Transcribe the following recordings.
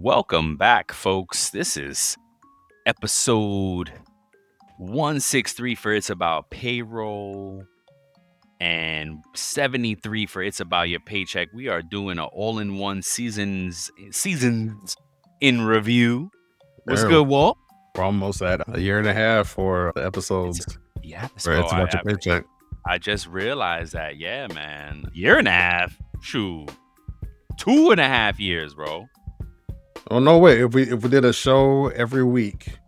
Welcome back, folks. This is episode 163 for It's About Payroll and 73 for It's About Your Paycheck. We are doing an all-in-one seasons in review. What's Barely. good, Walt? We're almost at a year and a half for the episodes. Yes, Where bro. it's about your paycheck. I just realized that. Yeah, man. Year and a half. Shoot. 2.5 years, bro. Oh no, wait. If we did a show every week,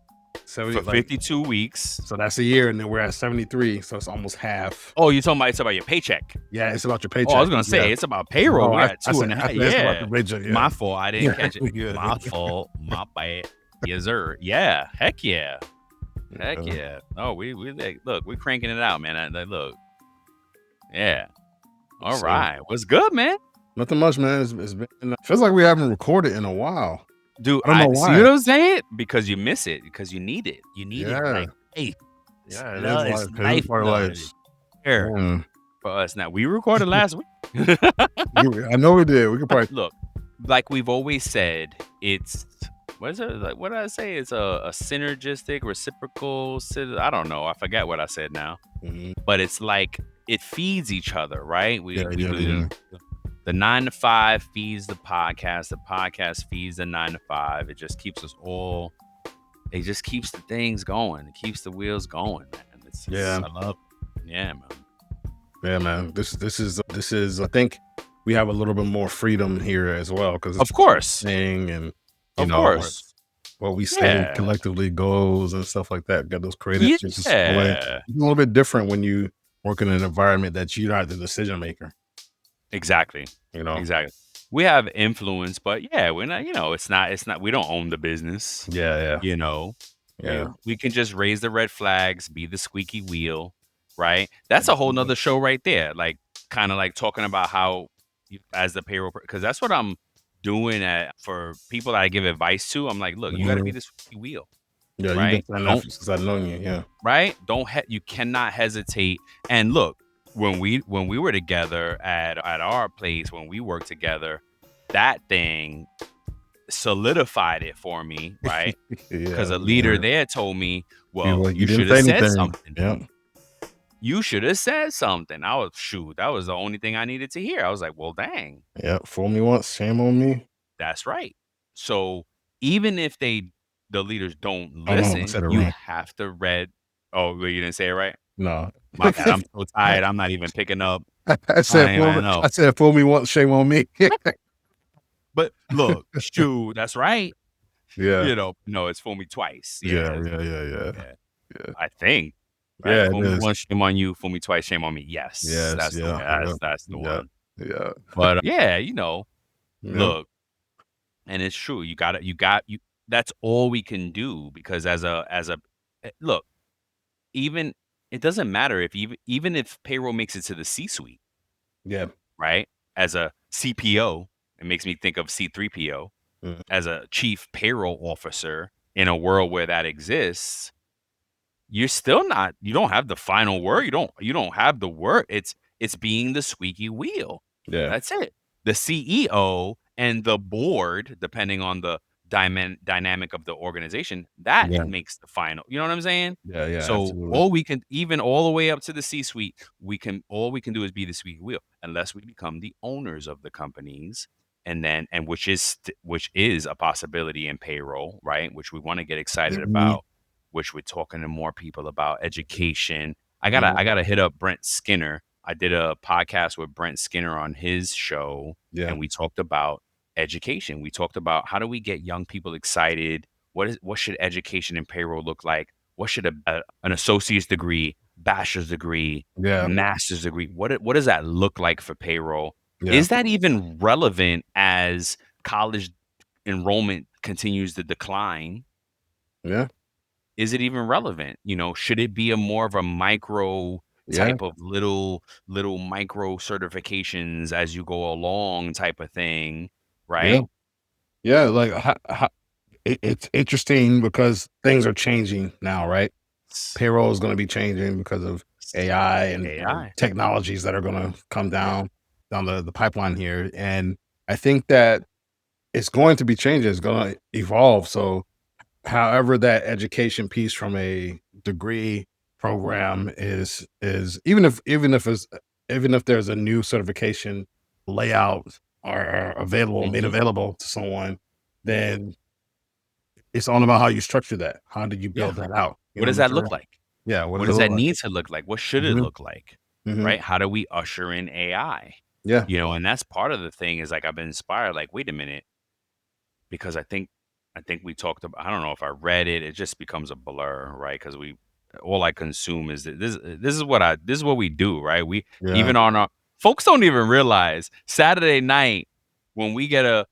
For 52 weeks. so that's a year, and then we're at 73, so it's almost half. Oh, it's about your paycheck. Yeah, it's about your paycheck. Oh, I was gonna say it's about payroll. We're at 2.5. Yeah, paycheck, yeah. My fault. I didn't catch it. Yeah. My fault. My bad. Yes, sir. Yeah. Heck yeah. Heck yeah. Oh, we look, we're cranking it out, man. Look. Yeah. All right. What's good, man? Nothing much, man. It's been. Feels like we haven't recorded in a while. Dude, I don't know why. See what I'm saying? Because you miss it. Because you need it. You need it. Like, hey. Yeah, it's life. For us now. We recorded last week. I know we did. We could probably look. Like we've always said, it's what is it? Like, what did I say? It's a synergistic, reciprocal. I don't know. I forget what I said now. Mm-hmm. But it's like it feeds each other, right? The 9 to 5 feeds the podcast. The podcast feeds the 9 to 5. It just keeps us all. It just keeps the things going. It keeps the wheels going, man. I love it. Yeah, man. Yeah, man. This is. I think we have a little bit more freedom here as well because of course, saying and what we say collectively goes and stuff like that. Got those creative. It's a little bit different when you work in an environment that you're not the decision maker. Exactly. Exactly. We have influence, but we're not. It's not. We don't own the business. Yeah. We can just raise the red flags, be the squeaky wheel. Right. That's a whole nother show right there. Like kind of like talking about how as the payroll, because that's what I'm doing for people that I give advice to. I'm like, look, you got to be the squeaky wheel. Yeah. Right. You've been saying that since I've known you. Yeah. Right. You cannot hesitate. And look, when we were together at our place, when we worked together, that thing solidified it for me. Right. Because a leader there told me, well, you should have said something. Yeah. You should have said something. That was the only thing I needed to hear. I was like, well, dang. Yeah, fool me once, shame on me. That's right. So even if the leaders don't listen, you have to read. Oh, you didn't say it right? No. My God, I'm so tired. I'm not even picking up. I said, fool me once, shame on me. But look, that's right. Yeah. No, it's fool me twice. Yeah. I think. Right? Yeah, fool me once, shame on you. Fool me twice, shame on me. Yes, that's the one. Yeah. But look, and it's true. You got. That's all we can do because as a look, even it doesn't matter if even if payroll makes it to the C-suite. Yeah. Right. As a CPO, it makes me think of C3PO as a chief payroll officer in a world where that exists. You're still not. You don't have the final word. You don't have the word. It's being the squeaky wheel. Yeah, that's it. The CEO and the board, depending on the dynamic of the organization, that makes the final. You know what I'm saying? Yeah. So absolutely. all we can, even all the way up to the C-suite, all we can do is be the squeaky wheel, unless we become the owners of the companies. And which is a possibility in payroll, right? Which we want to get excited about. Which we're talking to more people about education. I gotta hit up Brent Skinner. I did a podcast with Brent Skinner on his show, and we talked about education. We talked about how do we get young people excited? What should education and payroll look like? What should an associate's degree, bachelor's degree, master's degree? What does that look like for payroll? Yeah. Is that even relevant as college enrollment continues to decline? Yeah. Is it even relevant? Should it be more of a micro type of little micro certifications as you go along type of thing, right? Yeah. Like it's interesting because things are changing now, right? Payroll is going to be changing because of AI and technologies that are going to come down the pipeline here. And I think that it's going to be changing. It's going to evolve. So, however, that education piece from a degree program is even if there's a new certification layout or available made Mhm. available to someone, then it's all about how you structure that. How did you Yeah. build that out? You What know does what I'm that saying? look like? Yeah. What What does it does look that like? need to look like? What should it Mhm, look like? mhm. Right? How do we usher in AI? Yeah. And that's part of the thing is like I've been inspired, like, wait a minute, because I think we talked about I don't know if I read it, it just becomes a blur, right? Because we all I consume is this is what we do, right? We Yeah. even on our folks don't even realize Saturday night when we get a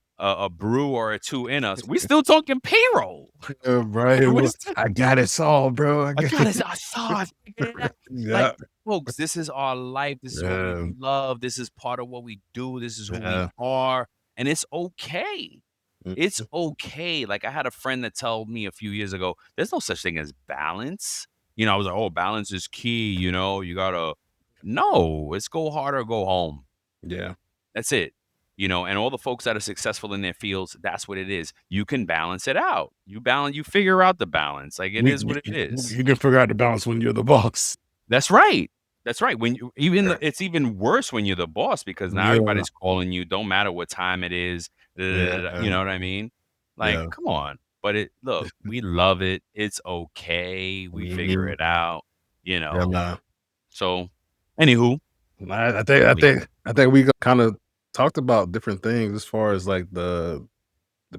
brew or a two in us, we still talking payroll. Right. We Well, still I got it solved, bro. I I got got it. it. I saw. I figured it out. Yeah. Like, folks, this is our life. This is what we Yeah. love. This is part of what we do. This is who we Yeah. are, and it's okay. It's Mhm. okay. Like I had a friend that told me a few years ago, "There's no such thing as balance." I was like, "Oh, balance is key." You gotta. No, it's go hard or go home. Yeah. That's it. And all the folks that are successful in their fields, that's what it is. You can balance it out. You figure out the balance. Like it You is what it is. you can figure out the balance when you're the boss. That's right. That's right. When you it's even worse when you're the boss because now Yeah. everybody's calling you, don't matter what time it is. Da, da, da, da, you Yeah. know what I mean? Like, Yeah. come on. But look, we love it. It's okay. We figure Mhm. it out, you Yeah, know. man. So, anywho, I think I we, think I think we kind of talked about different things as far as like the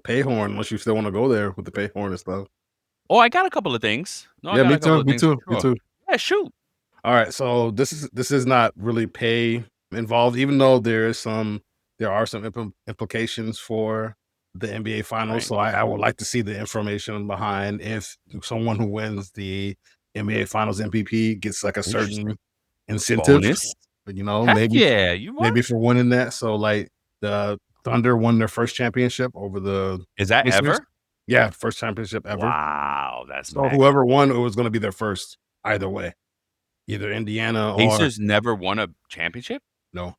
pay horn, unless you still want to go there with the pay horn and stuff. oh, I got a couple of things. No, I Yeah, got me a couple too. of Me things for too. Me sure. too. Yeah, shoot. All right, so this is not really pay involved, even though there are some implications for the NBA Finals. Right. So I would like to see the information behind if someone who wins the NBA Finals MVP gets like a Interesting. certain incentive, Bonus. Heck maybe yeah. You what? maybe for winning that. So like the Thunder won their first championship over the Is that Pacers. ever? Yeah, first championship ever. Wow, that's So mega. whoever won, it was going to be their first either way, either Indiana or Pacers never won a championship? no.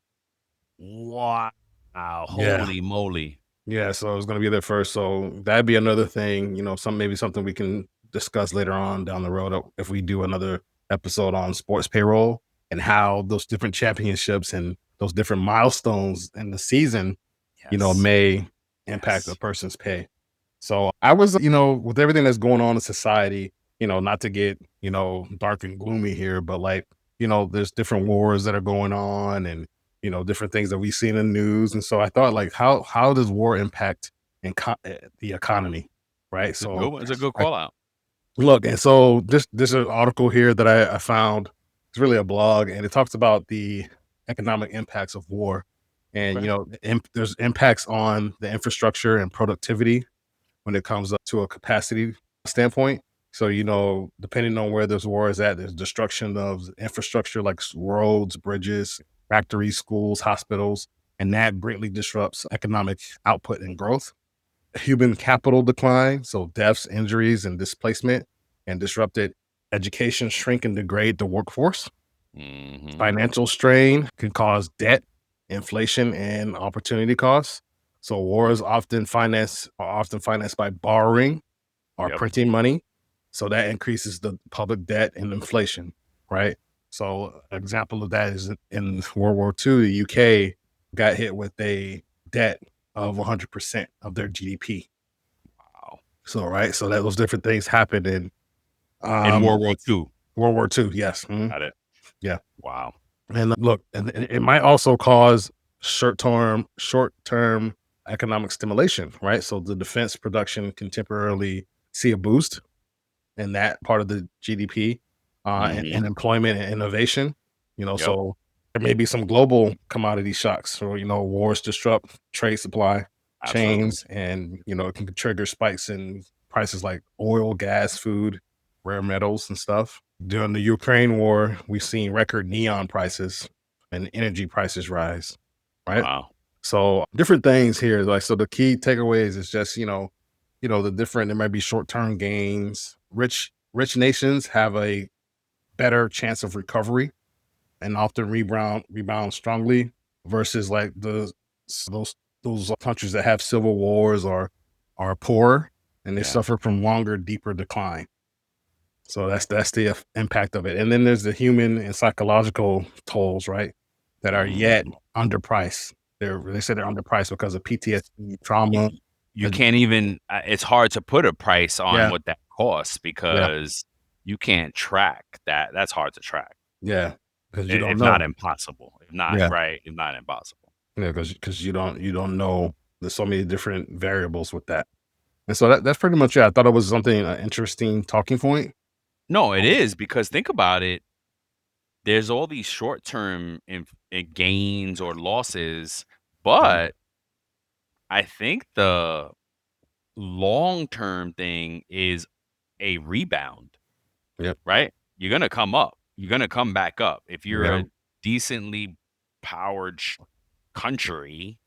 Wow. Yeah. Holy moly. Yeah, so it's gonna be their first. So that'd be another thing, maybe something we can discuss later on down the road if we do another episode on sports payroll and how those different championships and those different milestones in the season, Yes. may impact a Yes. person's pay. So I was, with everything that's going on in society, not to get, dark and gloomy here, but like, there's different wars that are going on and, different things that we see in the news. And so I thought like, how does war impact the economy? Right. It's a good So one. It's a good I call out. look, and so this is an article here that I found. It's really a blog and it talks about the economic impacts of war. And, Okay. there's impacts on the infrastructure and productivity when it comes up to a capacity standpoint. So, depending on where this war is at, there's destruction of infrastructure like roads, bridges, factories, schools, hospitals, and that greatly disrupts economic output and growth. Human capital decline, so deaths, injuries, and displacement, and disrupted education shrink and degrade the workforce. Mhm. Financial strain can cause debt, inflation, and opportunity costs. So wars often financed by borrowing or Yep. printing money. So that increases the public debt and inflation, right? So an example of that is in World War II, the UK got hit with a debt of 100% of their GDP. Wow. So right, so that those different things happened in In um, World War II. World War II. Yes, Got it. yeah. Wow. And look, and it might also cause short-term economic stimulation, right? So the defense production can temporarily see a boost in that part of the GDP, and Mhm. employment and innovation. Yep. So there may be some global commodity shocks, or wars disrupt trade supply Absolutely. chains, and it can trigger spikes in prices like oil, gas, food, rare metals, and stuff. During the Ukraine war, we've seen record neon prices and energy prices rise, right? Wow. So different things here. Like, so the key takeaways is just, there might be short-term gains. Rich nations have a better chance of recovery and often rebound strongly versus like those those countries that have civil wars are poor and they Yeah. suffer from longer, deeper decline. So that's the impact of it. And then there's the human and psychological tolls, right? That are yet Mm. underpriced. They say they're underpriced because of PTSD, Y trauma. y you can't even it's hard to put a price on Yeah, what that costs yeah, because you can't track that. That's hard to track, yeah, because I you don't if not know. impossible. If not Yeah, right, if not impossible. yeah, because you don't know. There's so many different variables with that, and so that's pretty much it. I thought it was something interesting talking point. No, it Um, is because think about it, there's all these short-term gains or losses, mhm, but I think the long-term thing is a rebound, yep, right? You're gonna come up. You're gonna come back up. If you're yeah, a decently powered country,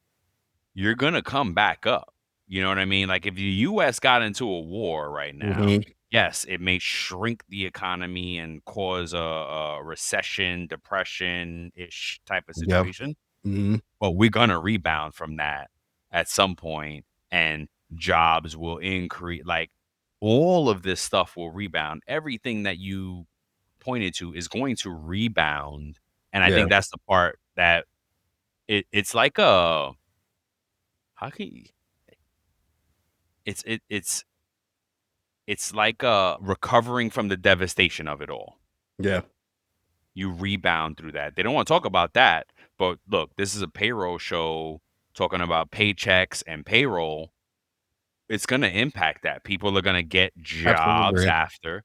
you're gonna come back up. You know what I mean? Like if the US got into a war right now, mhm, yes, it may shrink the economy and cause a recession, depression-ish type of yep, situation, mhm, but we're gonna rebound from that at some point, and jobs will increase. Like all of this stuff will rebound. Everything that you pointed to is going to rebound, and I yeah, think that's the part that it's like a how can you it's it it's like, recovering from the devastation of it all. yeah, You rebound through that. They don't wanna talk about that, but look, this is a payroll show talking about paychecks and payroll. It's gonna impact that. People are gonna get jobs absolutely, after,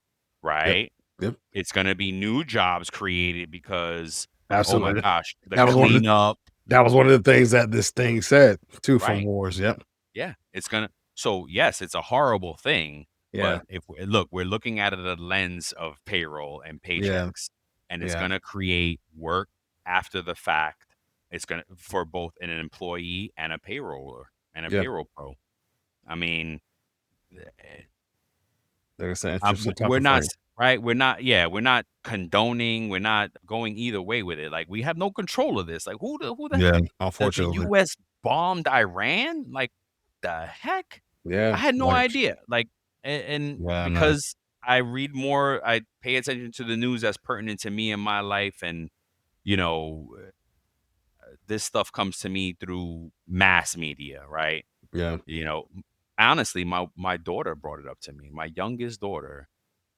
yep, right? yep, It's gonna be new jobs created because, oh my absolutely. gosh, the That was one of the cleanup, that was one of the things that this thing said too from right? wars. Yep, Yeah, it's gonna so, yes, it's a horrible thing, yeah, but if we look, we're looking at it a lens of payroll and yeah, paychecks, and it's yeah, gonna create work after the fact. It's gonna for both an employee and a payroller and a yeah. payroll pro. I mean, That's an interesting we're topic for not you. right. We're not. Yeah, we're not condoning. We're not going either way with it. Like we have no control of this. Like who the Yeah, the unfortunately. U.S. bombed Iran? Like the heck? I Yeah, had no like idea. Like and yeah, no. because I read more, I pay attention to the news that's pertinent to me in my life, and you know this stuff comes to me through mass media, right? Yeah, You know, honestly, my daughter brought it up to me. My youngest daughter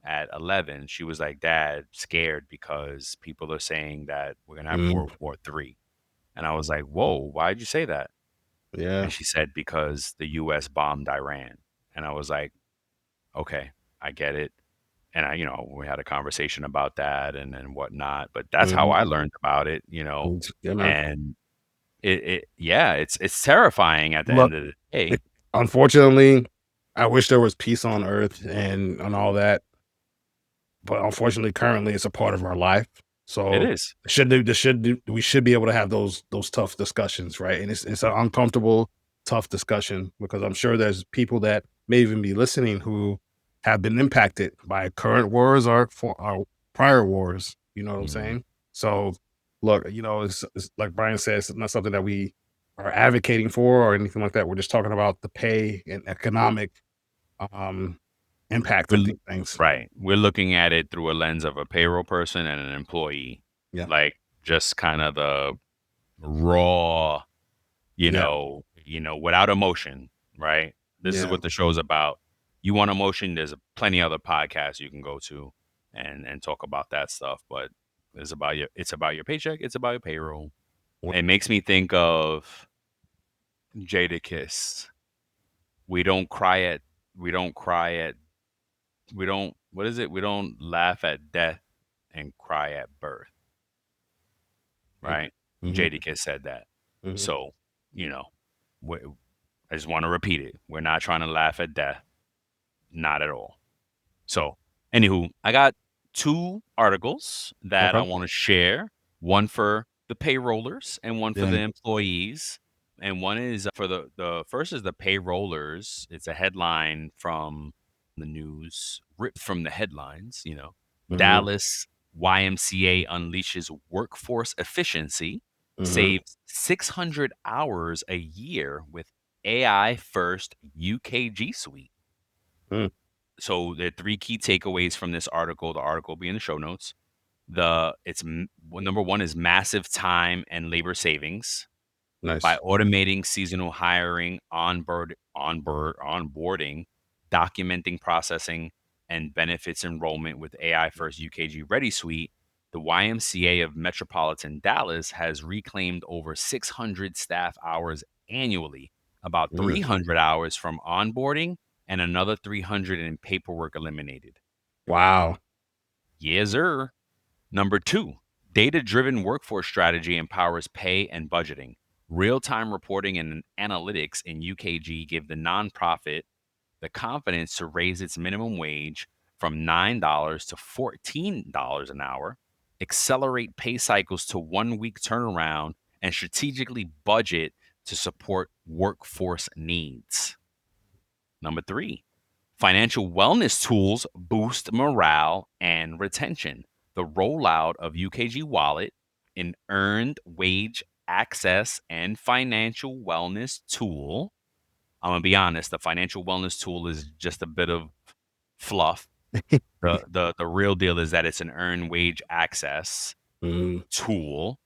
at 11, she was like, "Dad, scared because people are saying that we're gonna have mhm, World War III." And I was like, "Whoa, why'd you say that?" yeah, And she said, "Because the US bombed Iran." And I was like, "Okay, I get it." And we had a conversation about that and whatnot. But that's how mhm, I learned about it, yeah, man. and yeah, it's terrifying at the Look, end of the it day. unfortunately, I wish there was peace on earth and all that, but unfortunately, currently, it's a part of our life. It So, is. we should be able to have those tough discussions, right? And it's an uncomfortable, tough discussion because I'm sure there's people that may even be listening who have been impacted by current wars or for or prior wars. You know what I'm Mhm. saying? So, look, it's like Brian says, it's not something that we are advocating for or anything like that. We're just talking about the pay and economic um, impact We're of l these things. Right. We're looking at it through a lens of a payroll person and an employee, Yeah, like, just kinda the raw, yeah, without emotion, right? This is yeah. what the show's about. You want emotion, there's plenty other podcasts you can go to and talk about that stuff, but it's about your paycheck, it's about your payroll. It makes me think of Jadakiss. We don't cry at we don't cry at we don't what is it? We don't laugh at death and cry at birth, right? Mhm, Jadakiss said that. mhm. So, you know, we I just wanna repeat it. We're not trying to laugh at death, not at all. So, anywho, I got 2 articles that I Okay. wanna share, one for the payrollers and one for Yeah. the employees, and one is for the first is the payrollers. It's a headline from the news, ripped from the headlines. Mhm. Dallas YMCA unleashes workforce efficiency. Mhm. saves 600 hours a year with AI first UKG suite. Mm. So there are three key takeaways from this article. The article will be in the show notes. Number one is massive time and labor savings by Nice. automating seasonal hiring, onboarding, documenting processing, and benefits enrollment with AI First UKG Ready Suite. The YMCA of Metropolitan Dallas has reclaimed over 600 staff hours annually, about Mm. 300 hours from onboarding and another 300 in paperwork eliminated. Wow. Yes, sir. Number two, data driven workforce strategy empowers pay and budgeting. Real time reporting and analytics in UKG give the nonprofit the confidence to raise its minimum wage from $9 to $14 an hour, accelerate pay cycles to 1 week turnaround, and strategically budget to support workforce needs. Number three, financial wellness tools boost morale and retention. The rollout of UKG Wallet, an earned wage access and financial wellness tool. I'm gonna be honest, the financial wellness tool is just a bit of fluff. The real deal is that it's an earned wage access Mhm. tool,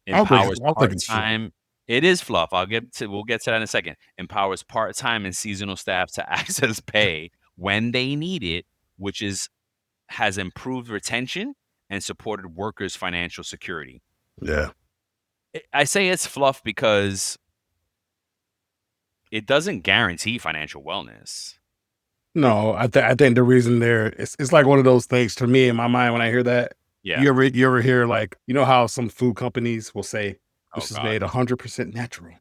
I'll think empowers I'll think it's fun. part-time. It is fluff. We'll get to that in a second. Empowers part-time and seasonal staff to access pay when they need it, which is has improved retention and supported workers' financial security. Yeah. I say it's fluff because it doesn't guarantee financial wellness. It No, I think the reason there it's like one of those things to me in my mind when I hear that. Yeah. You ever hear like you know how some food companies will say Oh this is god. made 100% natural.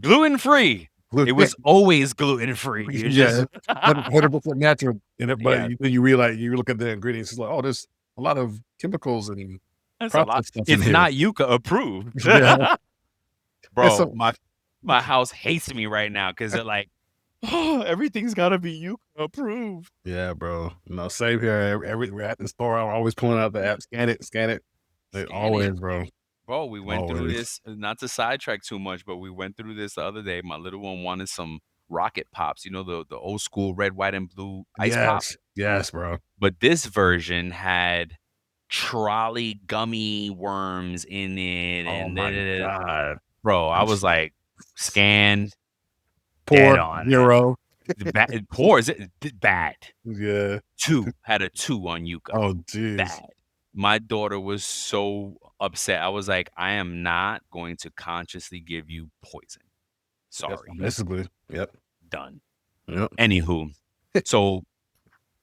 Gluten-free. It was always gluten-free. You Yeah, just 100% natural. And but Yeah, you realize you look at the ingredients, it's like, oh, there's a lot of chemicals and that's a lot. processed stuff in It's here. not Yucca approved. Yeah. And Bro, so my house hates me right now because 'cause they're like, "Oh, everything's gotta be Yucca approved." yeah, bro. No, same here. We're at the store. I'm always pulling out the app, scan it. Like, Scan it. always, bro. Bro, we went through Always. this not to sidetrack too much, but we went through this the other day. My little one wanted some Rocket Pops, the old school red, white, and blue ice pop, Yes. Yes, bro. but this version had trolley gummy worms in it Oh and my god. bro, I was like, "Scan, dead Poor on." 0. Bad poor, is it bad. Yeah. 2, had a 2 on Yuka. Oh, jeez. Bad. My daughter was so upset. I was like, "I am not going to consciously give you poison. Yes, Sorry. basically. Yep. Done." Yep. Anywho, so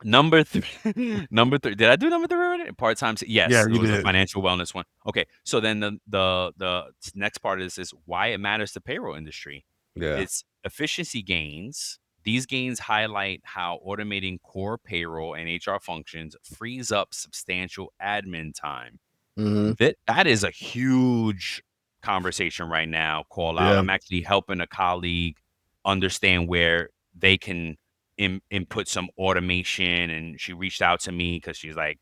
number 3 number 3 did I do number 3 already? Part-time Yeah, yes, it you was a did. financial wellness one. Okay, so then the next part is why it matters to payroll industry. Yeah. It's efficiency gains. These gains highlight how automating core payroll and HR functions frees up substantial admin time. Mhm. That is a huge conversation right now, call out. Yeah. I'm actually helping a colleague understand where they can input some automation, and she reached out to me because she's like,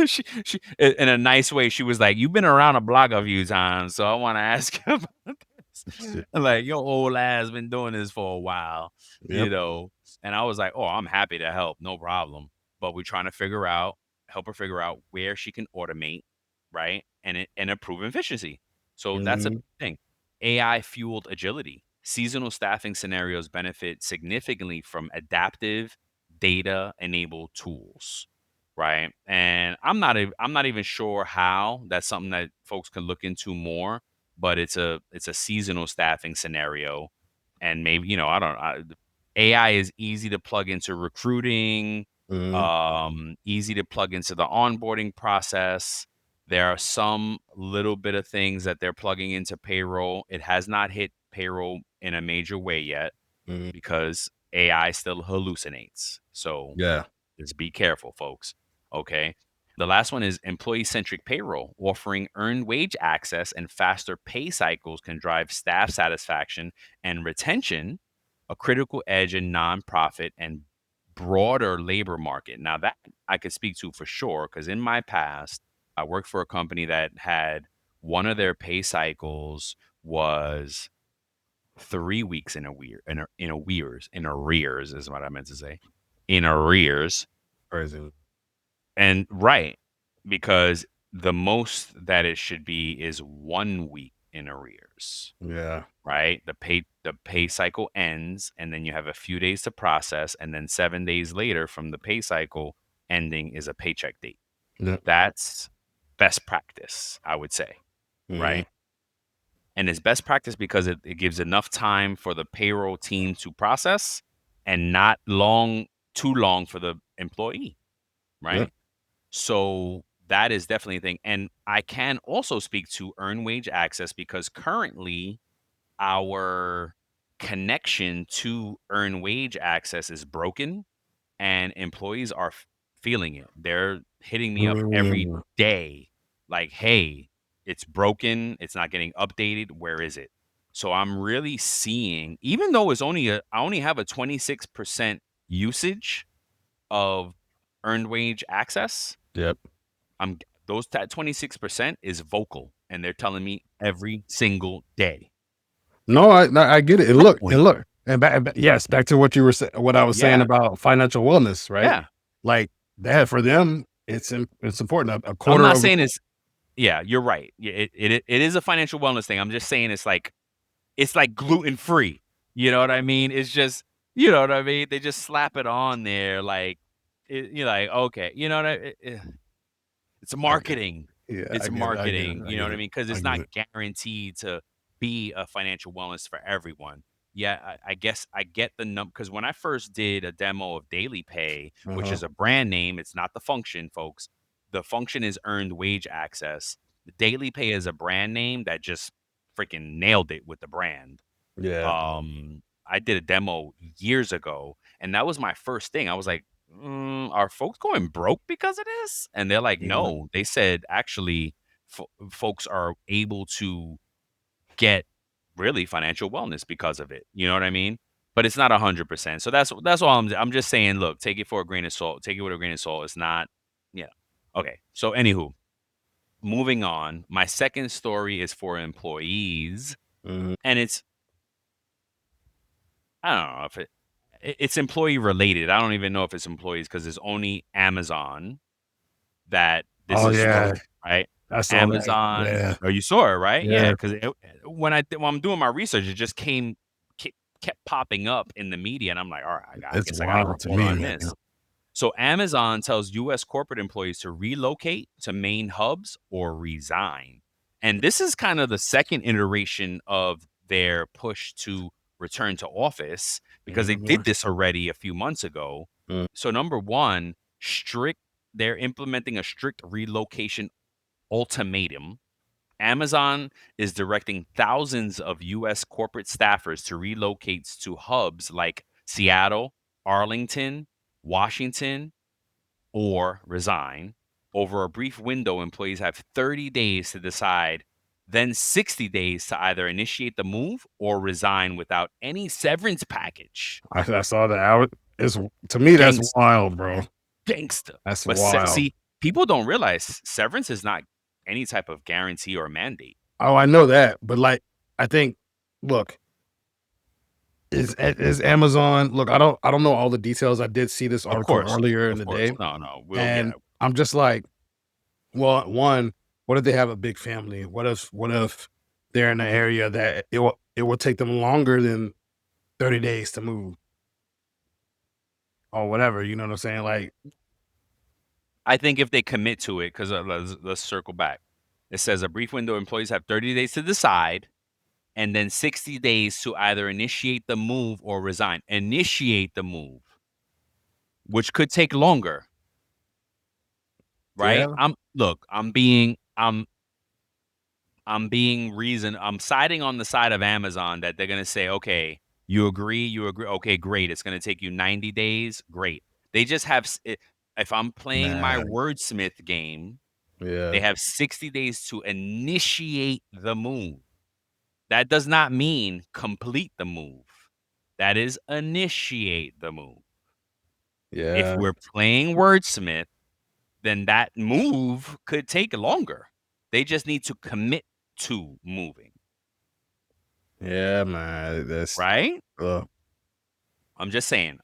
she in a nice way, she was like, "You've been around the block a few times, so I want to ask you about this." I'm like, your old ass been doing this for a while, you Yep. know. And I was like, "Oh, I'm happy to help, no problem." But we're trying to help her figure out where she can automate, right? And improve efficiency. So that's a Mhm. thing. AI fueled agility. Seasonal staffing scenarios benefit significantly from adaptive data enabled tools, right? And I'm not even sure how. That's something that folks can look into more, but it's a seasonal staffing scenario, and maybe I don't AI is easy to plug into recruiting, Mhm. easy to plug into the onboarding process. There are some little bit of things that they're plugging into payroll. It has not hit payroll in a major way yet Mhm. because AI still hallucinates. So Yeah. just be careful, folks. Okay. The last one is employee centric payroll. Offering earned wage access and faster pay cycles can drive staff satisfaction and retention, a critical edge in nonprofit and broader labor market. Now, that I could speak to for sure, because in my past, I worked for a company that had one of their pay cycles was 3 weeks in arrears is what I meant to say. In arrears. Crazy. And right, because the most that it should be is 1 week in arrears, Yeah. right? The pay cycle ends, and then you have a few days to process, and then 7 days later from the pay cycle ending is a paycheck date. Yeah. That's best practice, I would say, Mhm. right? And it's best practice because it gives enough time for the payroll team to process and not too long for the employee, Yeah. right? So that is definitely a thing. And I can also speak to earned wage access because currently our connection to earned wage access is broken and employees are feeling it. They're hitting me up every Mm. day like, "Hey, it's broken. It's not getting updated. Where is it?" So I'm really seeing, even though I only have a 26% usage of earned wage access, Yep. I'm those that 26% is vocal, and they're telling me every single day. No, I get it. And That look, point. yes, back to what you were saying, what I was saying Yeah, about financial wellness, right? yeah. Like that for them, it's important. A I'm quarter not of saying it's yeah, you're right. Yeah, it is a financial wellness thing. I'm just saying it's like gluten free. You know what I mean? It's just you know what I mean? They just slap it on there like you're like, okay, you know what it's I get marketing. yeah, I It's get it. I get it. marketing, I you know get what I it. mean? Because I it's get not it. guaranteed to be a financial wellness for everyone. Yeah, I guess I get the number because when I first did a demo of Daily Pay, which Uh-huh. is a brand name, it's not the function, folks. The function is earned wage access. The Daily Pay is a brand name that just freaking nailed it with the brand. Yeah. I did a demo years ago, and that was my first thing. I was like, "Are folks going broke because of this?" And they're like, Mhm. "No." They said, "Actually, folks are able to get really financial wellness because of it." You know what I mean? But it's not 100%. So that's all I'm just saying, look, take it for a grain of salt. Take it with a grain of salt. It's not, yeah. Okay. So anywho, moving on. My second story is for employees, Mhm. and I don't know if it's employee related. I don't even know if it's employees because it's only Amazon that this Oh is yeah, for, right? I saw that. Amazon. Yeah. Oh, you saw it, right? Yeah, Yeah. because when I'm doing my research, it just kept popping up in the media, and I'm like, all right, I It's guess I got to wild to report me, on man. this. So Amazon tells US corporate employees to relocate to main hubs or resign. And this is kind of the second iteration of their push to return to office because they did Mhm. this already a few months ago. Mm. So number 1, they're implementing a strict relocation ultimatum. Amazon is directing thousands of US corporate staffers to relocate to hubs like Seattle, Arlington, Washington, or resign. Over a brief window, employees have 30 days to decide, then 60 days to either initiate the move or resign without any severance package. I saw that. It's to me that's Gangster, wild, bro. gangster. That's But wild. see, people don't realize severance is not any type of guarantee or mandate. Oh, I know that, but like, I think, look, is Amazon? Look, I don't know all the details. I did see this Of article course, earlier in of the course. day, No, no, and I'm just like, well, one, what if they have a big family? What if they're in an area that it will take them longer than 30 days to move or whatever? You know what I'm saying? Like, I think if they commit to it, because let's circle back. It says a brief window. Employees have 30 days to decide, and then 60 days to either initiate the move or resign. Initiate the move, which could take longer, right? yeah, I'm siding on the side of Amazon that they're gonna say, okay, you agree, okay, great. It's gonna take you 90 days, great. They just have if I'm playing my nah, wordsmith game, they yeah, have 60 days to initiate the move. That does not mean complete the move. That is initiate the move. If yeah, we're playing wordsmith, then that move could take longer. They just need to commit two moving, Yeah, man. That's right? uh, I'm just saying.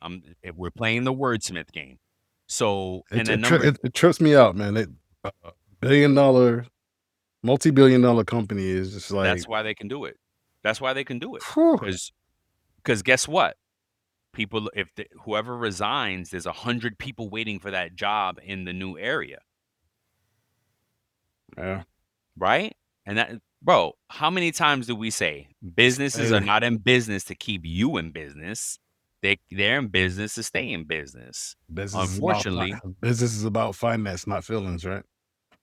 We're playing the wordsmith game. So, and it then it, tri- number it it trips me out, man. $1 billion, multi-billion-dollar company is just like, that's why they can do it. That's why they can do it. whew, Because guess what? People, if whoever resigns, there's 100 people waiting for that job in the new area, yeah. right? And that, bro, how many times do we say businesses are Hey, not in business to keep you in business? They're in business to stay in business. Unfortunately, business is about finance, not feelings, right?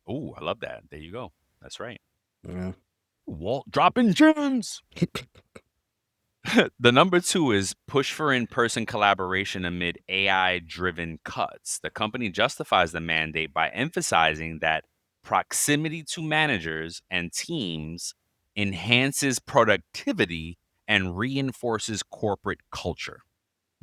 oh, I love that. There you go. That's right. Yeah. Walt dropping gems. The number two is push for in person collaboration amid AI driven cuts. The company justifies the mandate by emphasizing that proximity to managers and teams enhances productivity and reinforces corporate culture.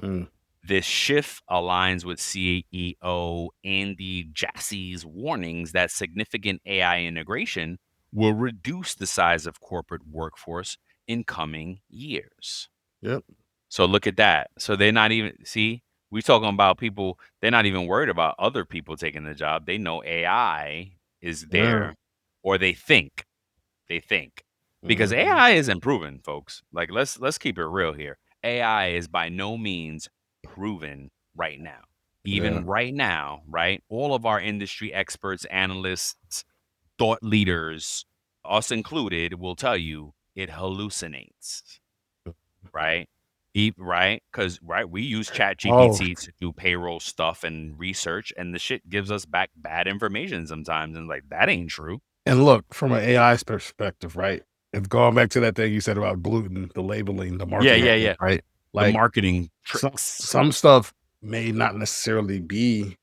Mm, This shift aligns with CEO Andy Jassy's warnings that significant AI integration will reduce the size of corporate workforce in coming years. yep. So look at that. So they're not even see, we talking about people, they're not even worried about other people taking the job. They know AI is Yeah. there, or they think. Because Mhm. AI is improving, folks. Like let's keep it real here. AI is by no means proven right now. Yeah. Even right now, right? All of our industry experts, analysts, thought leaders, us included, will tell you it hallucinates, right? Right? Because right, we use Chat Oh, GPT to do payroll stuff and research, and the shit gives us back bad information sometimes, and like that ain't true. and look, from an AI's perspective, right? If going back to that thing you said about gluten, the labeling, the Yeah, marketing, yeah, yeah. right? The Like marketing some tricks. some stuff may not necessarily be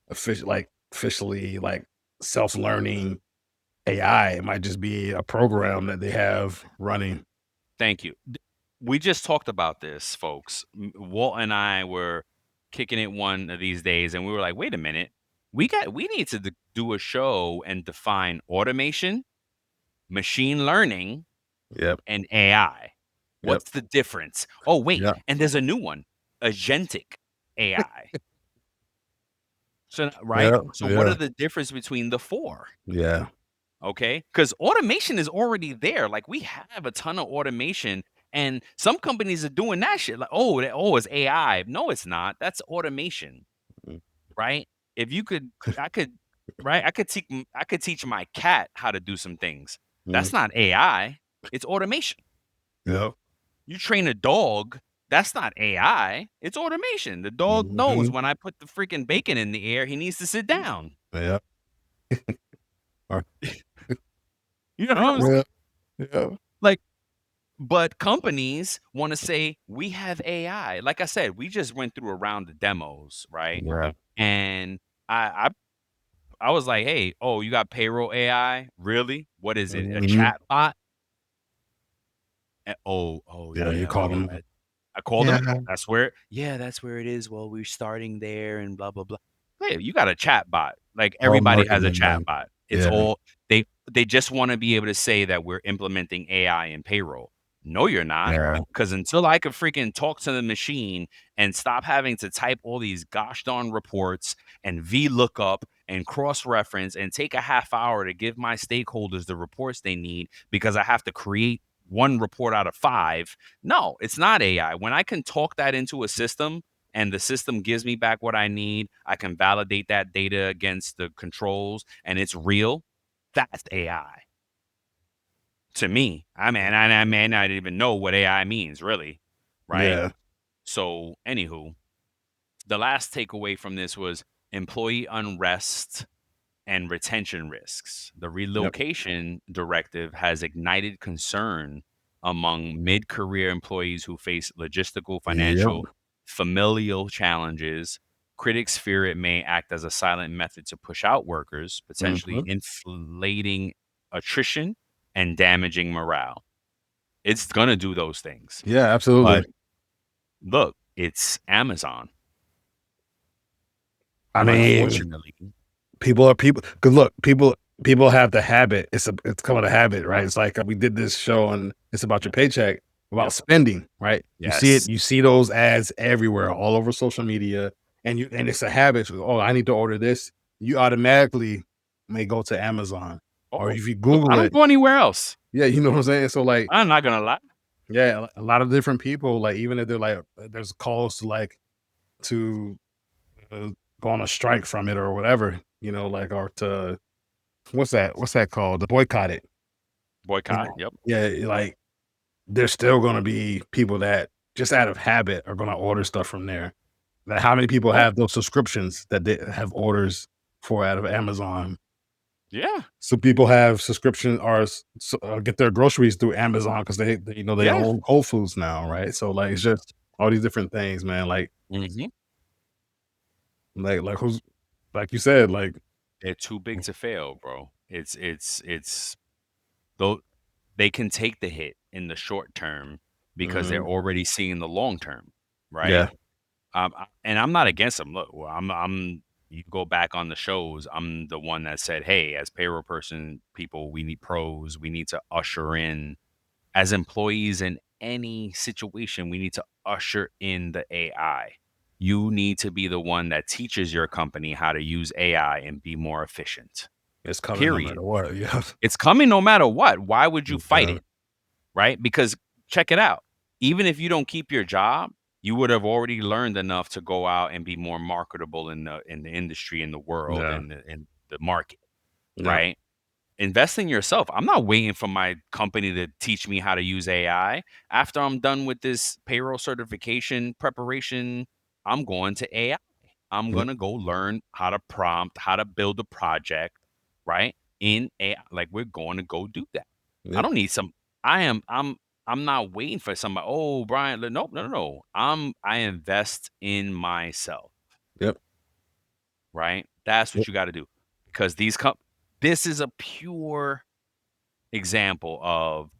officially like self-learning AI. It might just be a program that they have running. Thank you. We just talked about this, folks. Walt and I were kicking it one of these days, and we were like, "Wait a minute, we need to do a show and define automation, machine learning, Yep. and AI. Yep. What's the difference? Oh, wait, Yep. and there's a new one, agentic AI. So, right? Yeah. So, what are Yeah. the difference between the four? Yeah. Okay, because automation is already there. Like we have a ton of automation, and some companies are doing that shit. Like, oh, it's AI. No, it's not. That's automation, Mm. right? If you could, I could, right? I could teach my cat how to do some things. Mm. That's not AI. It's automation. Yep. You train a dog, that's not AI. It's automation. The dog knows Mhm. when I put the freaking bacon in the air, he needs to sit down. Yep. Or You know what I'm saying? yeah. Yeah. Like, but companies want to say we have AI. Like I said, we just went through a round of demos, right? Yeah. And I was like, hey, oh, you got payroll AI? Really? What is it? A Mhm. chat bot? Oh Yeah, you yeah. call Well, them. I called Yeah. them. That's where it is. Well, we're starting there and blah blah blah. Hey, you got a chat bot. Like All everybody has a marketing, chat man. bot. It's Yeah. all they just want to be able to say that we're implementing AI in payroll. No, you're not. Yeah. Because until I could freaking talk to the machine and stop having to type all these gosh darn reports and VLOOKUP and cross reference and take a half hour to give my stakeholders the reports they need because I have to create one report out of five. No, it's not AI. When I can talk that into a system and the system gives me back what I need, I can validate that data against the controls and it's real. That's AI to me. I may not even know what AI means, really. Right. Yeah. So, anywho, the last takeaway from this was employee unrest and retention risks. The Yep. relocation directive has ignited concern among mid career employees who face logistical, Yep. financial, familial challenges. Critics fear it may act as a silent method to push out workers, potentially Mhm. inflating attrition and damaging morale. It's going to do those things. Yeah, But absolutely. look, it's Amazon. I mean, Unfortunately, people are people. Cause look, people. people have the habit. It's called a habit, right? It's like we did this show and it's about your Yep. paycheck about Yep. spending, right? You see it, Yes. you see those ads everywhere, all over social media, and it's a habit. So, oh, I need to order this. You automatically may go to Amazon, or Oh, if you look, I Google don't it, go anywhere else. yeah, you know what I'm saying. So like, I'm not gonna lie. yeah, a lot of different people, like even if they're like, there's calls to like to uh, go on a strike from it or whatever, like or to what's that called? To boycott it. Boycott. Yep. Yeah, like there's still gonna be people that just out of habit are gonna order stuff from there. Like, how many people Oh, have those subscriptions that they have orders for out of Amazon? yeah. So people have subscription or get their groceries through Amazon because they Yeah. own Whole Foods now, right? So like it's just all these different things, man. Mhm. Like who's like you said, like They're too big to fail, bro. It's though they can take the hit in the short term because they're mhm, already seeing the long term, right? yeah, And I'm not against them. Look, well, I'm. You go back on the shows. I'm the one that said, "Hey, as payroll person, people, we need pros. We need to usher in as employees in any situation. We need to usher in the AI. You need to be the one that teaches your company how to use AI and be more efficient. it's coming no Period. matter what. Yeah, It's coming no matter what. Why would you fight yeah, it?" Right? Because check it out. Even if you don't keep your job, you would have already learned enough to go out and be more marketable in the industry, in the world, yeah, in the market, yeah, right? Invest in yourself. I'm not waiting for my company to teach me how to use AI. After I'm done with this payroll certification preparation, I'm going to AI. I'm yep, gonna go learn how to prompt, how to build a project, right? In AI. Like we're going to go do that. I yep, don't need some. I am. I'm not waiting for somebody. Oh, Brian. Nope. No. No. No. I invest in myself. yep, Right. That's what yep, you got to do because these come. This is a pure example of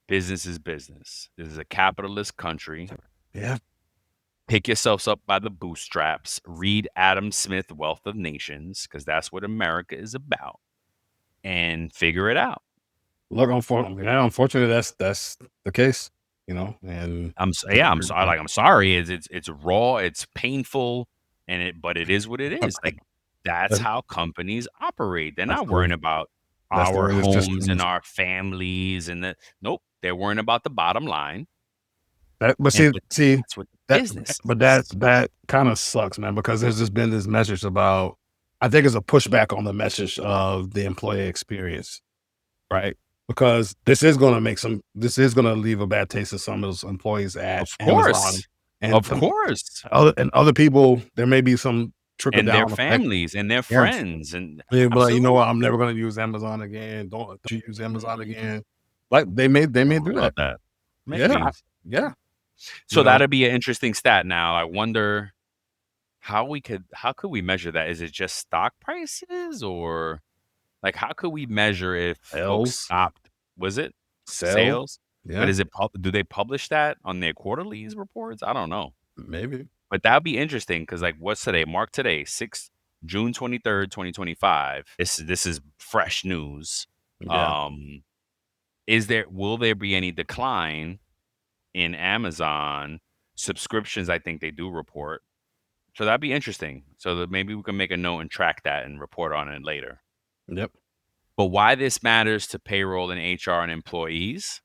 business is business. This is a capitalist country. yeah. Pick yourselves up by the bootstraps. Read Adam Smith, Wealth of Nations, because that's what America is about, and figure it out. Look, unfortunately, that's the case, and Yeah, I'm sorry. Like I'm sorry. It's raw. It's painful, but it is what it is. Like that's that's how companies operate. They're that's not the worrying about that's the our way the homes system and is. our families and the nope. They're worrying about the bottom line, But and see that's what that, business but is. that kind of sucks, man. Because there's just been this message about. I think it's a pushback on the message of the employee experience, right? Because this is going to leave a bad taste of some of those employees at Of Amazon, course. and Of course. other people. There may be some trickle And their down effect. families and their Yeah, friends and yeah, but like, you know absolutely. what? I'm never going to use Amazon again. Don't you use Amazon Mm, again? Like they may I do love that. that. Yeah, Maybe. yeah. You So know, that'd be an interesting stat now. I wonder how could we measure that? Is it just stock prices or like how could we measure if folks sales, stopped was it sell. sales? But Yeah, do they publish that on their quarterlies reports? I don't know. maybe. But that'd be interesting because like what's today? Mark today, 6 June 23rd, 2025. This is fresh news. Yeah. Um will there be any decline in Amazon subscriptions? I think they do report. So that'd be interesting. So that maybe we can make a note and track that and report on it later. Yep. But why this matters to payroll and HR and employees,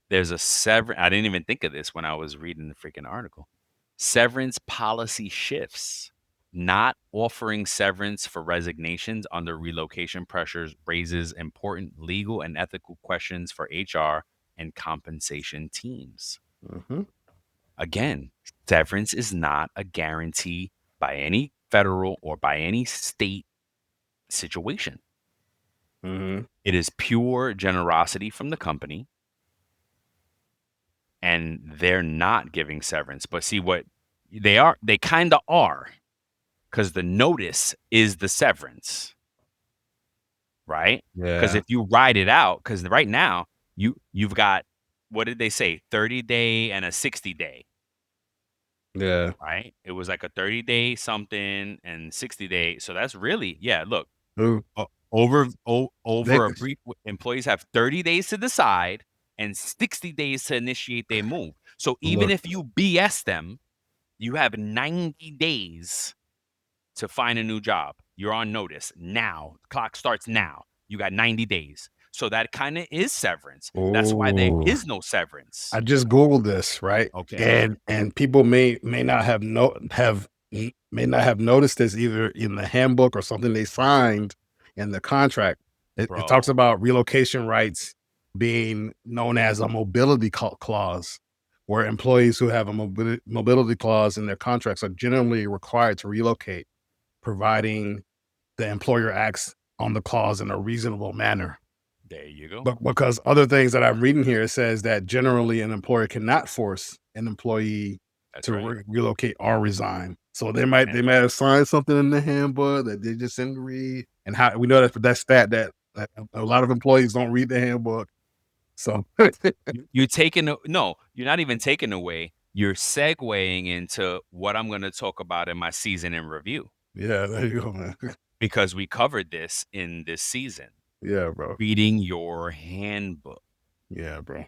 there's a sever I didn't even think of this when I was reading the freaking article. Severance policy shifts. Not offering severance for resignations under relocation pressures raises important legal and ethical questions for HR and compensation teams. Mhm. Again, severance is not a guarantee by any federal or by any state situation. Mhm. It is pure generosity from the company, and they're not giving severance. But see what they kind of are because the notice is the severance, right? Because Yeah. if you ride it out, because right now you've got what did they say, 30-day and a 60-day, Yeah. right? It was like a 30-day something and 60-day. So that's really yeah. Look, Who? Over They a brief employees have 30 days to decide and 60 days to initiate their move. So even look, if you BS them, you have 90 days to find a new job. You're on notice now. Clock starts now. You got 90 days. So that kind of is severance. That's why there oh, is no severance. I just Googled this, right? Okay, And people may not have may not have noticed this either in the handbook or something they signed in the contract. It talks bro. about relocation rights being known as a mobility clause, where employees who have a mobility clause in their contracts are generally required to relocate, providing the employer acts on the clause in a reasonable manner. There you go. But because other things that I'm reading here, it says that generally an employer cannot force an employee That's to right. relocate or resign. So And they might have signed something in the handbook that they just didn't read. And how we know that stat that a lot of employees don't read the handbook. So you're taking no, you're not even taking away. You're segueing into what I'm going to talk about in my season in review yeah, there you go, man. because we covered this in this season. Yeah, bro. Reading your handbook. Yeah, bro.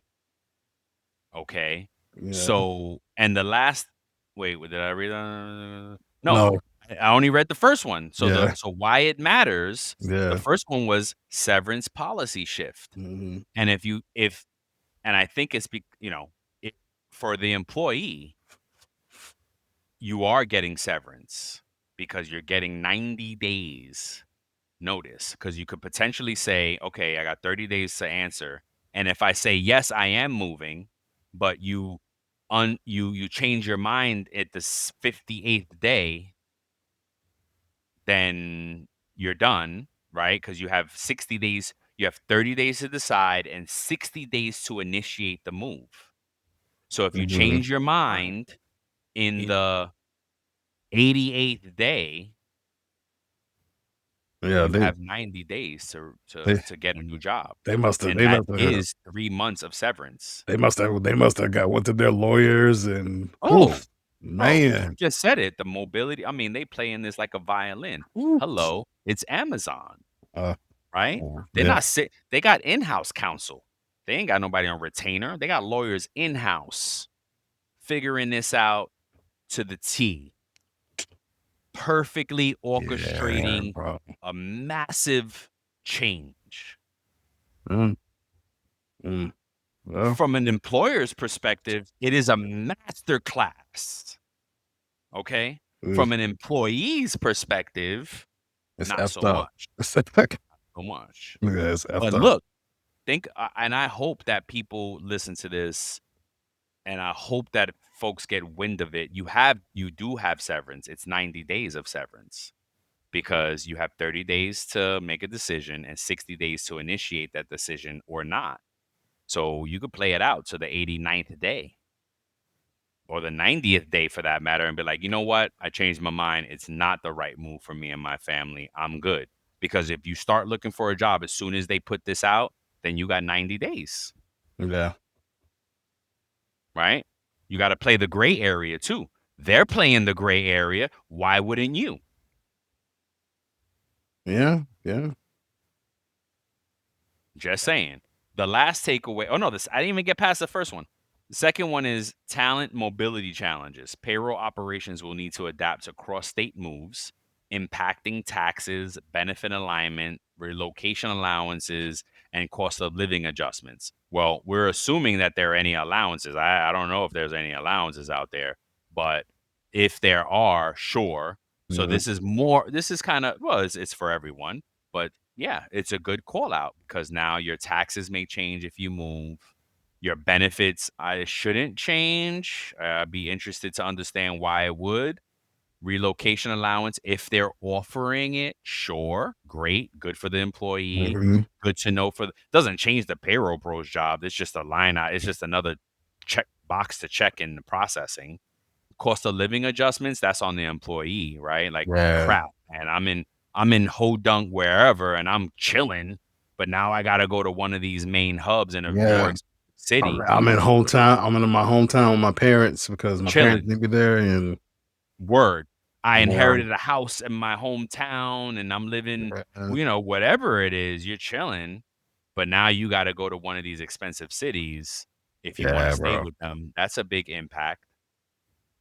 Okay. Yeah. So, and the last, wait, did I read? No, No. I only read the first one. Yeah. So why it matters. The Yeah. first one was severance policy shift, Hmm. and and I think it's it, for the employee, you are getting severance because you're getting 90 days notice because you could potentially say, okay, I got 30 days to answer. And if I say, yes, I am moving, but you change your mind at the 58th day, then you're done, right? Because you have 60 days, you have 30 days to decide and 60 days to initiate the move. So if you Hmm. change your mind in the 88th day, Yeah, you have 90 days they to get a new job, and they that must have is 3 months of severance. they must have got went to their lawyers and Oh, oof, bro, you man. just said it, the mobility I mean, they playing this like a violin. Ooh. Hello, it's Amazon, Uh, right? They're yeah. not sit they got in-house counsel. They ain't got nobody on retainer. They got lawyers in-house figuring this out to the T, perfectly Yeah, orchestrating bro. a massive change. Mm, mm. Well, From an employer's perspective, it is a master class, okay? mm, From an employee's perspective, it's not so effed up. much, It's like so much. yeah, it's But effed up. look, and I hope that people listen to this, and I hope that folks get wind of it. You do have severance. It's 90 days of severance because you have 30 days to make a decision and 60 days to initiate that decision or not. So you could play it out to the 89th day or the 90th day for that matter and be like, you know what? I changed my mind. It's not the right move for me and my family. I'm good. Because if you start looking for a job as soon as they put this out, then you got 90 days, Yeah. right? You got to play the gray area too. They're playing the gray area. Why wouldn't you? Yeah. Yeah. Just saying. The last takeaway. Oh no, this I didn't even get past the first one. The second one is talent mobility challenges. Payroll operations will need to adapt to cross-state moves, impacting taxes, benefit alignment, relocation allowances, and cost of living adjustments. Well, we're assuming that there are any allowances. I don't know if there's any allowances out there, but if there are, sure. So Yeah. this is kind of, well, it's for everyone, but yeah, it's a good call out because now your taxes may change if you move. Your benefits, I shouldn't change. I'd be interested to understand why it would. Relocation allowance, if they're offering it, sure, great, good for the employee. Mhm. Good to know doesn't change the payroll pro's job. It's just a line out. It's just another check box to check in the processing. Cost of living adjustments, that's on the employee, right? Like Yeah. crap, and I'm in Hodunk wherever and I'm chilling, but now I gotta go to one of these main hubs in a more Yeah. expensive city, I'm in hometown. I'm in my hometown with my parents because my parents chilling. need me there, and Word. I More. inherited a house in my hometown and I'm living, uh, whatever it is, you're chilling, but now you gotta go to one of these expensive cities if you wanna yeah, stay bro. with them. That's a big impact.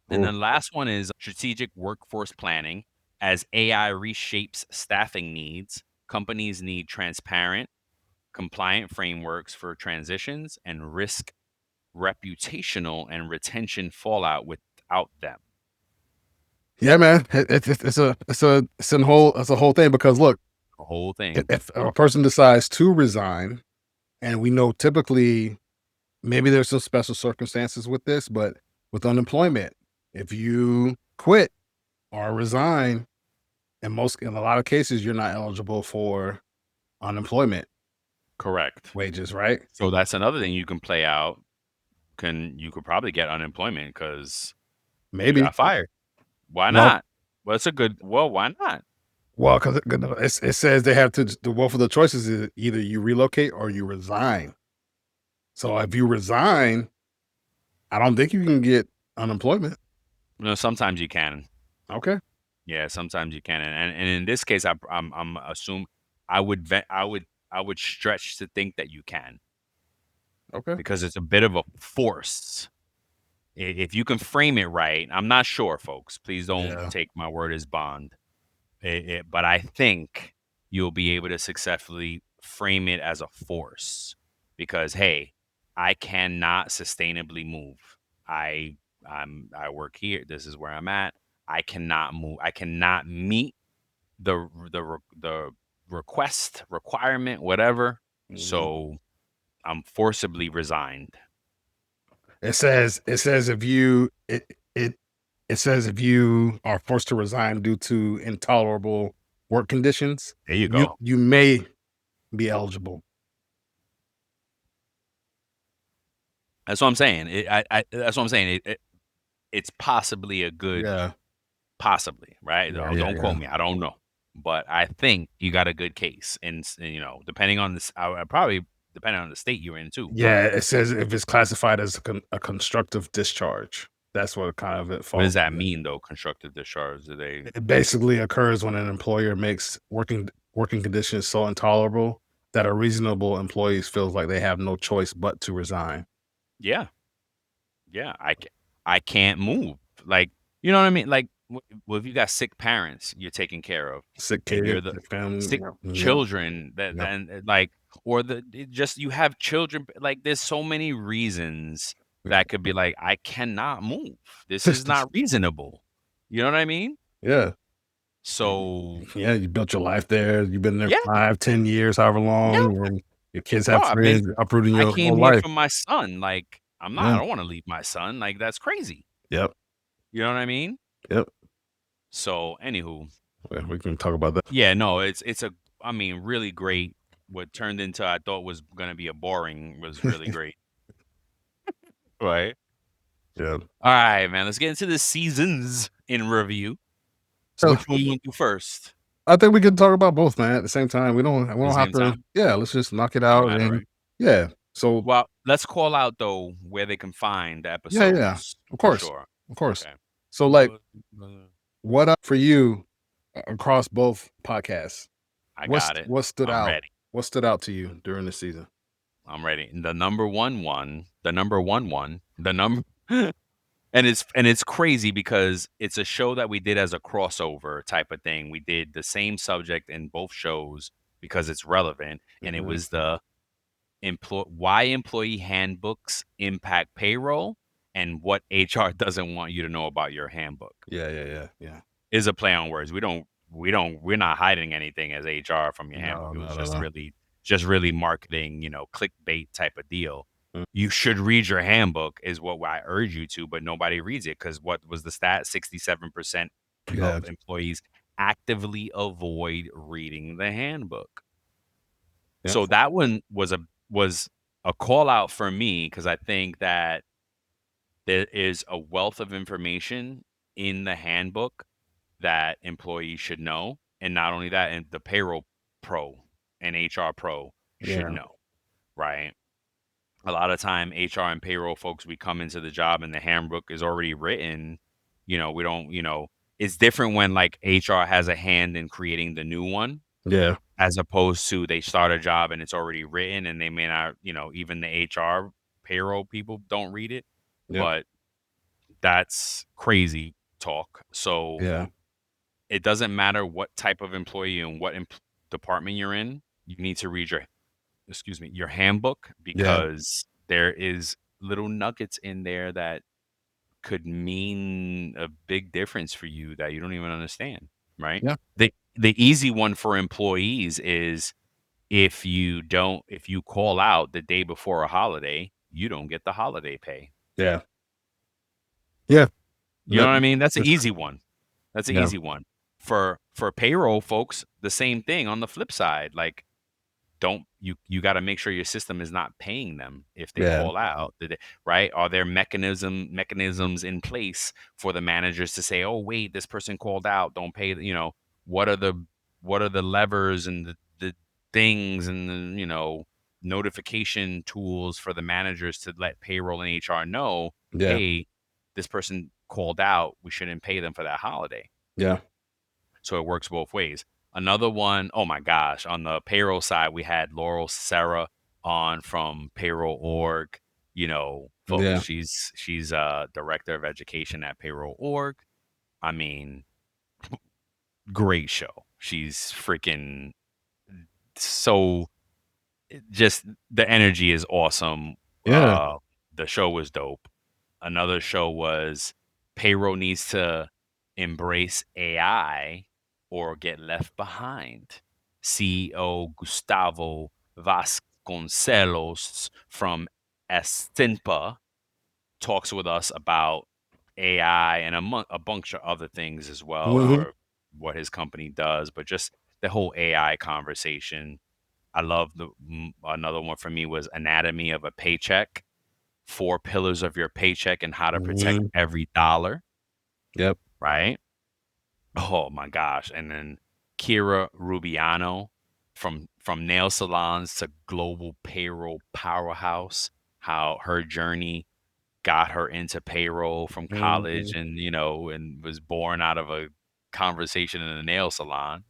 And Ooh. then last one is strategic workforce planning. As AI reshapes staffing needs, companies need transparent, compliant frameworks for transitions and risk reputational and retention fallout without them. Yeah, man. It's a whole thing because look, The whole thing. if a person decides to resign, and we know typically maybe there's some special circumstances with this, but with unemployment, if you quit or resign, in a lot of cases, you're not eligible for unemployment Correct. wages, right? So that's another thing you can play out. You could probably get unemployment because you Maybe. got fired. Why Well, not? Well, it's a good. Well, why not? well, because it says they have to the both of the choices is either you relocate or you resign. So if you resign, I don't think you can get unemployment. Sometimes you can. Okay. Yeah, sometimes you can, and in this case, I'm assume I would stretch to think that you can Okay. because it's a bit of a force. If you can frame it right, I'm not sure, folks. Please don't Yeah. take my word as bond. But I think you'll be able to successfully frame it as a force because hey, I cannot sustainably move. I I work here. This is where I'm at. I cannot move. I cannot meet the request requirement whatever. Mhm. So I'm forcibly resigned. It says if you it says if you are forced to resign due to intolerable work conditions, There you you go. you may be eligible. That's what I'm saying. That's what I'm saying. It's possibly a good. Yeah. Possibly, right? Yeah, Don't yeah, quote yeah. me. I don't know, but I think you got a good case, and depending on this, I probably depending on the state you're in too. Yeah, it says if it's classified as a constructive discharge. That's what kind of it What does falls that under. mean though? Constructive discharge? Do they? It basically occurs when an employer makes working conditions so intolerable that a reasonable employees feels like they have no choice but to resign. Yeah, yeah. I can't move. Like you know what I mean? Like well, if you got sick parents you're taking care of, Sick and kid, you're the sick family. sick Yep. Yep. children that Yep. then like or just you have children like there's so many reasons that could be like I cannot move. This is not reasonable. You know what I mean? Yeah. So Yeah, you built your life there. You've been there yeah, 5, 10 years, however yeah, long, and your kids bro. have friends, uprooting I your came whole here life. for my son. Like I Yeah. don't want to leave my son. Like that's crazy. Yep. You know what I mean? Yep. So anywho, Yeah, we can talk about that. yeah, no, it's a I mean really great. What turned into I thought was gonna be a boring was really great. Right. Yeah. All right, man. Let's get into the seasons in review. So So, which one you want to do first? I think we can talk about both, man, at the same time. We At the don't have same to time? yeah, let's just knock it All out right, all and right. yeah. So, Well, let's call out though where they can find the yeah, yeah. episodes Of for course. sure. Of course. Okay. So, like, Well, what up for you across both podcasts? I got it. What stood I'm out? ready. What stood out to you during the season? I'm ready. The number one, the number and it's crazy because it's a show that we did as a crossover type of thing. We did the same subject in both shows because it's relevant, and it Mhm. was the why employee handbooks impact payroll and what HR doesn't want you to know about your handbook Yeah, yeah, yeah, yeah. is a play on words. We're not hiding anything as HR from your handbook. No, It was no, no, no. just really marketing, clickbait type of deal. Mm, You should read your handbook is what I urge you to, but nobody reads it because what was the stat? 67% yeah, of employees actively avoid reading the handbook. yeah, So that one was a call out for me because I think that there is a wealth of information in the handbook that employees should know. And not only that, and the payroll pro and HR pro should yeah, know, right? A lot of time HR and payroll folks, we come into the job and the handbook is already written. We don't, it's different when like HR has a hand in creating the new one, Yeah. as opposed to they start a job and it's already written and they may not, even the HR payroll people don't read it. Yep. But that's crazy talk. So Yeah. it doesn't matter what type of employee and what department you're in. You need to read your handbook, Yeah. because there is little nuggets in there that could mean a big difference for you that you don't even understand, right? Yeah. The easy one for employees is, if you call out the day before a holiday, you don't get the holiday pay. Yeah. Yeah. You know That what I mean? That's an that's easy one. That's an yeah. easy one. For payroll folks, the same thing on the flip side. Like, don't you got to make sure your system is not paying them if they Yeah. call out, right? Are there mechanisms in place for the managers to say, oh wait, this person called out, don't pay, what are the levers and the things and the, notification tools for the managers to let payroll and HR know, Yeah. hey, this person called out, we shouldn't pay them for that holiday. Yeah. So it works both ways. Another one, oh my gosh, on the payroll side, we had Laurel Sarah on from Payroll Org. Folks, Yeah. she's director of education at Payroll Org. I mean, great show. She's freaking so, just the energy is awesome. Yeah. The show was dope. Another show was Payroll needs to embrace AI or get left behind. CEO Gustavo Vasconcelos from Estinpa talks with us about AI and a bunch of other things as well, Mhm. or what his company does, but just the whole AI conversation. I love another one for me was Anatomy of a Paycheck, four pillars of your paycheck and how to protect Mhm. every dollar, Yep. right? Oh my gosh. And then Kira Rubiano, from nail salons to global payroll powerhouse, how her journey got her into payroll from college, Mhm. and and was born out of a conversation in a nail salon.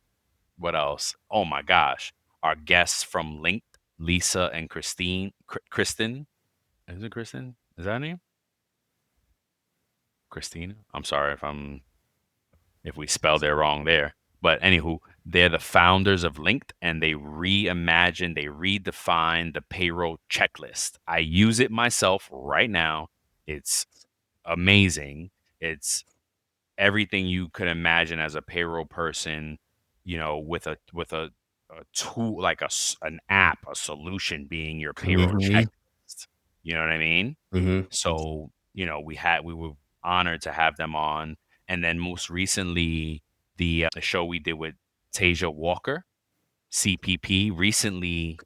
What else? Oh my gosh. Our guests from Linked, Lisa and Kristen. Is it Kristen? Is that her name? Christina? I'm sorry if we spelled it wrong there. But anywho, they're the founders of Linked, and they reimagine, they redefine the payroll checklist. I use it myself right now. It's amazing. It's everything you could imagine as a payroll person, with a tool like an app, a solution being your payroll Mhm. checklist. You know what I mean? Mhm. So, we were honored to have them on. And then most recently, the show we did with Tasia Walker, CPP, recently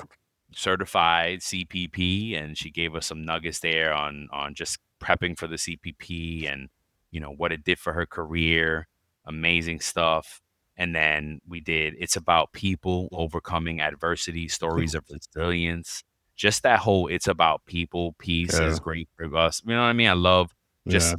certified CPP, and she gave us some nuggets there on just prepping for the CPP, and what it did for her career. Amazing stuff. And then we did It's About People Overcoming Adversity, Stories of Resilience. Just that whole It's About People piece Yeah. is great for us. You know what I mean? I love Yeah. just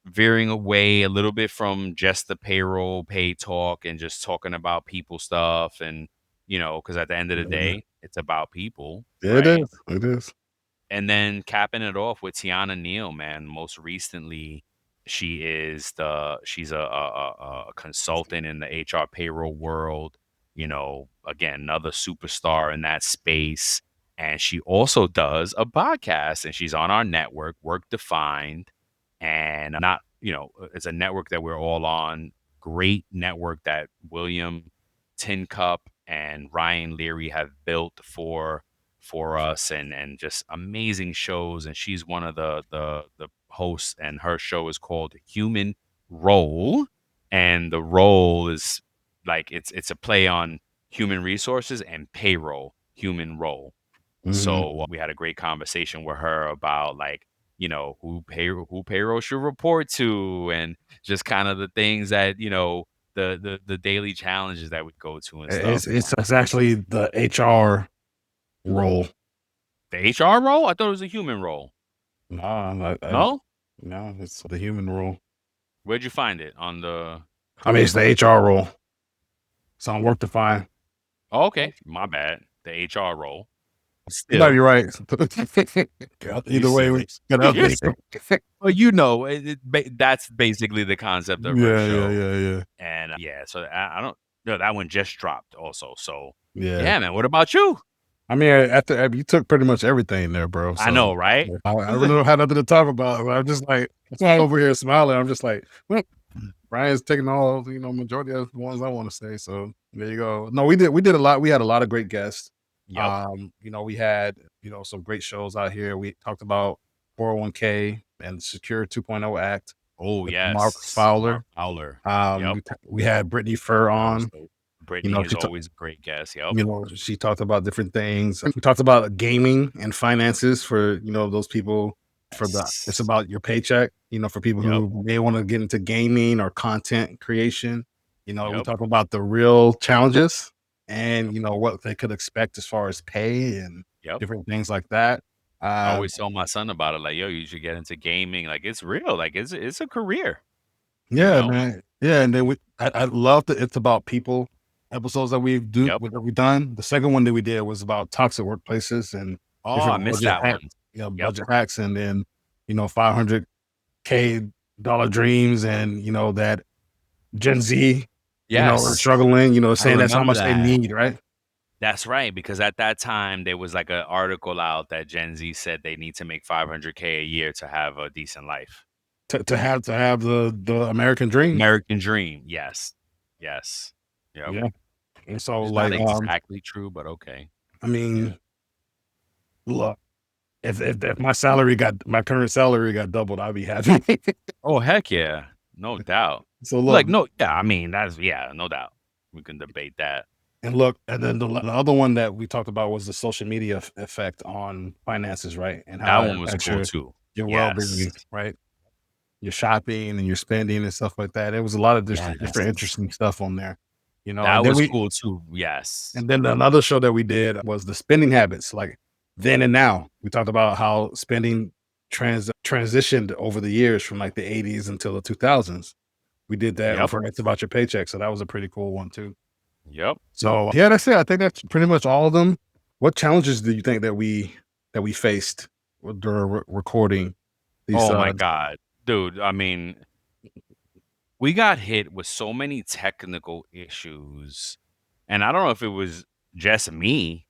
veering away a little bit from just the payroll pay talk and just talking about people stuff, and because at the end of the Yeah. day, it's about people, Yeah, it right? is. It is. And then capping it off with Tiana Neal, man. Most recently, she's a consultant in the HR payroll world. Again, another superstar in that space. And she also does a podcast, and she's on our network, Work Defined. And not, it's a network that we're all on. Great network that William Tincup and Ryan Leary have built for us, and just amazing shows. And she's one of the hosts, and her show is called Human Role. And the role is like, it's a play on human resources and payroll, human role. Mhm. So we had a great conversation with her about, like, who payroll should report to, and just kind of the things that, the daily challenges that we go to and stuff. It's actually the HR role. The HR role? I thought it was a human role. Nah, No? no, it's the human role. Where'd you find it on the? I mean, it's the HR role. Some work to find. Oh, okay, my bad. The HR role. You might Still, be right. you Either way, we silly. gotta You're update. silly. Well, you know, that's basically the concept of her Yeah, yeah, show, yeah, yeah. and, yeah, so I don't no, that one just dropped also, so, Yeah. yeah, man, what about you? I mean, after you took pretty much everything there, bro. I So know, right? I really don't have nothing to talk about. But I'm just like, that's why I'm over here smiling. I'm just like, well, Brian's taking all, majority of the ones I want to say. So there you go. No, we did a lot. We had a lot of great guests. Yep. We had, some great shows out here. We talked about 401k and Secure 2.0 Act Oh, with Mark yes, Mark Fowler. Fowler. Um, Yep, we, we had Brittany Fur that was on. dope. Brittany is She talked. always a great guest, yep. She talked about different things. We talked about gaming and finances for, those people it's Yes. about your paycheck, for people Yep, who may want to get into gaming or content creation. We yep, talk about the real challenges and, yep, what they could expect as far as pay and yep. different things like that. I Uh, always tell my son about it, like, "Yo, you should get into gaming." Like, it's real, like, it's a career, you Yeah, know? man. Yeah, and then I love the It's About People episodes Yep. that we've done. The second one that we did was about toxic workplaces and Oh, I different missed that one. Yep. budget hacks, and then 500K dollar dreams, and that Gen Z, are Yes, struggling. I Saying that's how remember much they that. need, right? That's right, because at that time, there was, like, an article out that Gen Z said they need to make 500K a year to have a decent life. To have the American dream. American dream, yes. Yes. Yep. Yeah, and so Which is not like exactly true, but okay. I Yeah. mean, look. If my current salary got doubled, I'd be happy. Oh, heck yeah. No doubt. So look, Like, no yeah, I mean, that's yeah, no doubt. We can debate that. and then the other one that we talked about was the social media effect on finances, right? And That how it one was affects cool too. your Yes. well-being, right? Your shopping and your spending and stuff like that. It was a lot of different Yes. interesting stuff on there, That was cool too. Yes. and then another show that we did was the spending habits, like then and now. We talked about how spending transitioned over the years from like the 80s until the 2000s. We did that Yep. for It's About Your Paycheck, so that was a pretty cool one too. Yep. So, yeah, that's it. I think that's pretty much all of them. What challenges do you think that we faced during recording these, Oh my god. Dude, I mean, we got hit with so many technical issues, and I don't know if it was just me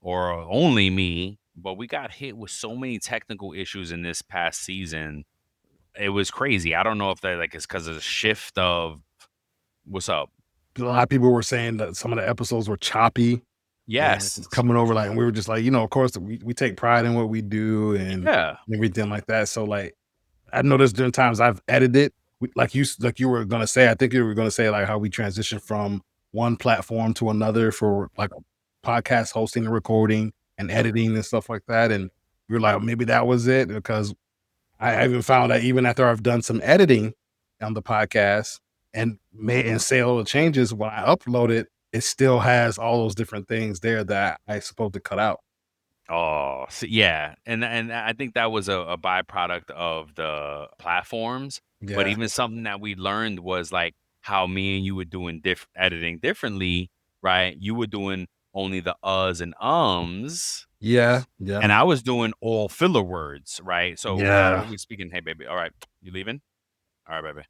or only me, but we got hit with so many technical issues in this past season. It was crazy. I don't know if that, like, is because of the shift of what's up? a lot of people were saying that some of the episodes were choppy and Yes. coming over, like, and we were just like, of course, we take pride in what we do and Yeah. everything like that. So, like, I noticed during times I've edited, like you were gonna say, I think you were gonna say, like, how we transitioned from one platform to another for, like, podcast hosting and recording and editing and stuff like that, and we were like, maybe that was it, because I even found that even after I've done some editing on the podcast and made and say all the changes, when I upload it, it still has all those different things there that I supposed to cut out. Oh, yeah, and I think that was a byproduct of the platforms, but Yeah. even something that we learned was, like, how me and you were doing editing differently, right? You were doing only the uhs and ums, Yeah. Yeah. and I was doing all filler words, right? So, Yeah. what we speaking, "Hey, baby, alright, you leaving? Alright, baby."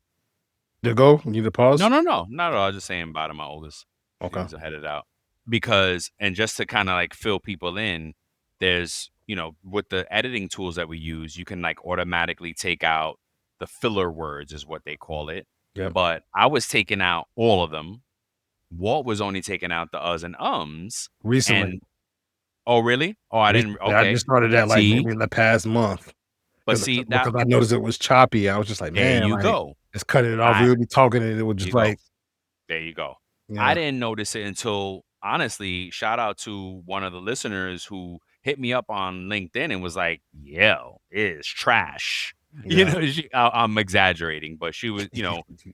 To go? You need to No, pause? no, no, not at all. I was just saying bye to my oldest. Okay. She's headed out because, and just to kind of like fill people in, there's with the editing tools that we use, you can like automatically take out the filler words, is what they call it. Yep. But I was taking out all of them. Walt was only taking out the uhs and ums. Recently. And oh, really? Oh, I didn't. Recently. I Okay, just started that like see, maybe in the past month. but see that Because I noticed it was choppy. I was just like, there man, you like, go. just cut it off. We I would be talking and it would There just you go. like, There you go. I yeah, didn't notice it until, honestly, shout out to one of the listeners who hit me up on LinkedIn and was like, "Yo, it is trash." yeah. I'm exaggerating, but she was,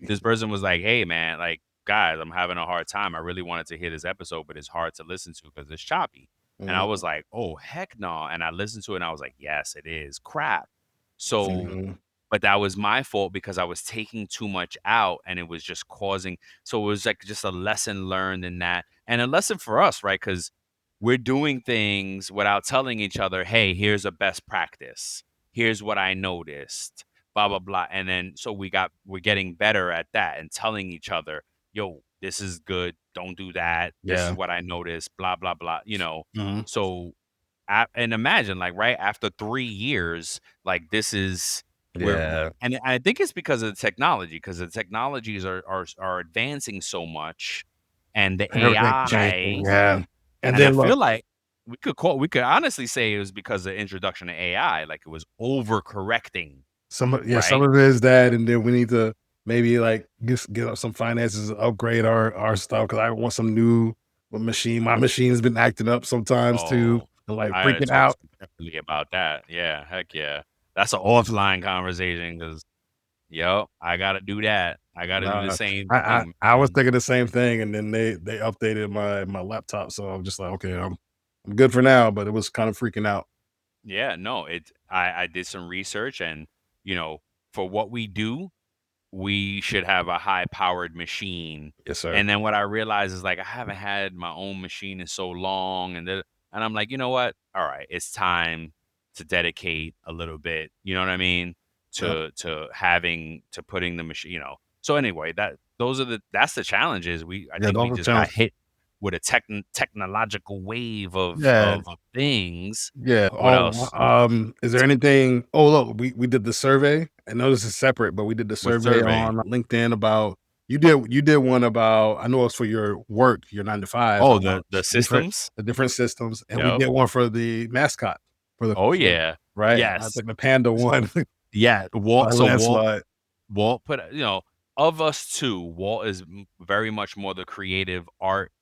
this person was like, "Hey, man, like, guys, I'm having a hard time. I really wanted to hear this episode, but it's hard to listen to because it's choppy." And I was Mhm, like, "Oh, heck no." And I listened to it and I was like, "Yes, it is crap." So mhm. but that was my fault because I was taking too much out and it was just causing, so it was like just a lesson learned in that, and a lesson for us, right? Because we're doing things without telling each other, hey, here's a best practice. Here's what I noticed, blah, blah, blah. And then so we're getting better at that and telling each other, yo, this is good. Don't do that. This is Yeah. what I noticed, blah, blah, blah, Mhm. So and imagine, like, right after 3 years, like, this is where, Yeah. and I think it's because of the technology, because the technologies are advancing so much, and the Everything changing, AI, yeah. And and I then look, feel like we could honestly say it was because of the introduction of AI, like, it was overcorrecting, some right? of it is that, and then we need to maybe, like, get up some finances to upgrade our stuff because I want some new machine. My machine's been acting up sometimes too, Oh, and, like, I gotta freaking talk out. separately about that. Yeah, heck yeah. That's an offline conversation because, yep, I gotta do that. I gotta do the Nah, same I thing, I was man. thinking the same thing, and then they updated my laptop, so I'm just like, "Okay, I'm good for now," but it was kind of freaking out. Yeah, no, I did some research, and, you know, for what we do, we should have a high powered machine. Yes, sir. And then what I realized is, like, I haven't had my own machine in so long, and I'm like, you know what? All right, it's time to dedicate a little bit, you know what I mean? Yep. To putting the machine, So anyway, that's the challenges. I Yeah, think we those are just got challenges. hit with a technological wave Yeah. of things. Yeah. What else? Is there anything look, we did the survey. I know this is separate, but we did the What survey survey? on LinkedIn about you did one about I know it's for your work, your 9 to 5, Oh, about the different systems? the different systems, and we Yep. did one for the mascot Oh, for the yeah. right? I Yes. think the panda one Yeah, by landslide. Walt put, of us 2, Walt is very much more the creative art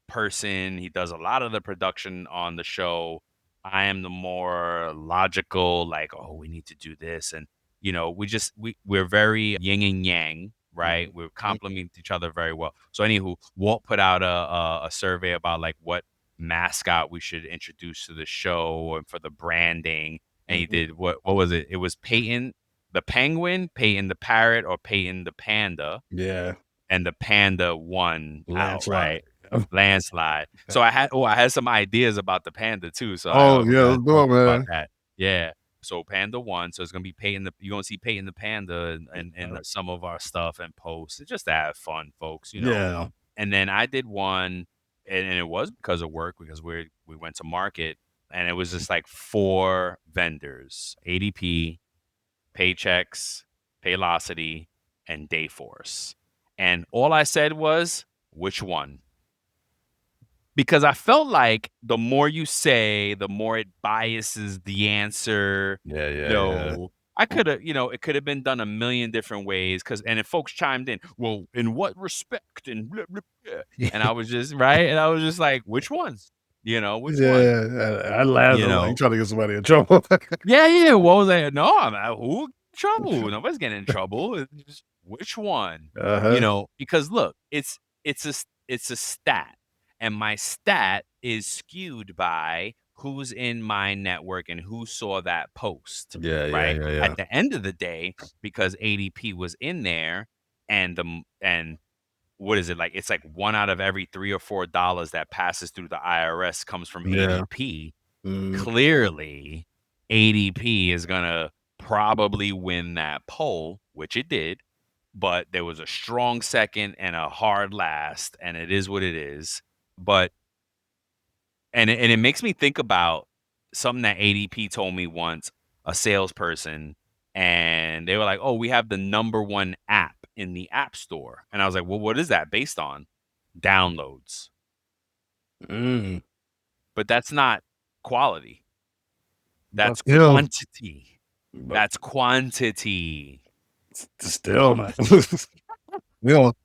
person. He does a lot of the production on the show. I am the more logical, like, oh, we need to do this. And, we're very yin and yang, right? Mhm. We complement each other very well. So, anywho, Walt put out a survey about, like, what mascot we should introduce to the show and for the branding. And he Mhm. did, what was it? It was Peyton the penguin, Peyton the parrot, or Peyton the panda, Yeah, and the panda won out, landslide. right? Landslide. So I had some ideas about the panda too. So Oh, we yeah, gotta let's do talk it, about man. that. Yeah. So panda won. So it's gonna be you're gonna see Peyton the panda and some of our stuff and posts. It's just to have fun, folks. Yeah, And then I did one, and it was because of work, because we went to market, and it was just like 4 vendors: ADP, Paychecks, Paylocity, and Dayforce. And all I said was, which one? Because I felt like the more you say, the more it biases the answer. yeah, yeah, yeah. No, I could have, it could have been done a million different ways. And if folks chimed in, well, in what respect? And blah, blah, blah. And I was just right. And I was just like, which one? Which one? Yeah, I laughed. You I was like, "You know, trying to get somebody in trouble." Yeah, yeah. What was that? No, I'm not. Who in trouble? Nobody's getting in trouble. It's just, which one? Uh-huh. Because look, it's a stat, and my stat is skewed by who's in my network and who saw that post. Yeah, yeah, Right yeah, at yeah. the end of the day, because ADP was in there, and what is it like? It's like one out of every $3 or $4 that passes through the IRS comes from Yeah. ADP. Mhm. Clearly, ADP is gonna probably win that poll, which it did, but there was a strong second and a hard last, and it is what it is. But and it makes me think about something that ADP told me once, a salesperson, and they were like, "Oh, we have the number one app in the App Store," and I was like, "Well, what is that based on?" Downloads, Mm. but that's not quality. But That's still quantity. but That's quantity. still, man. Still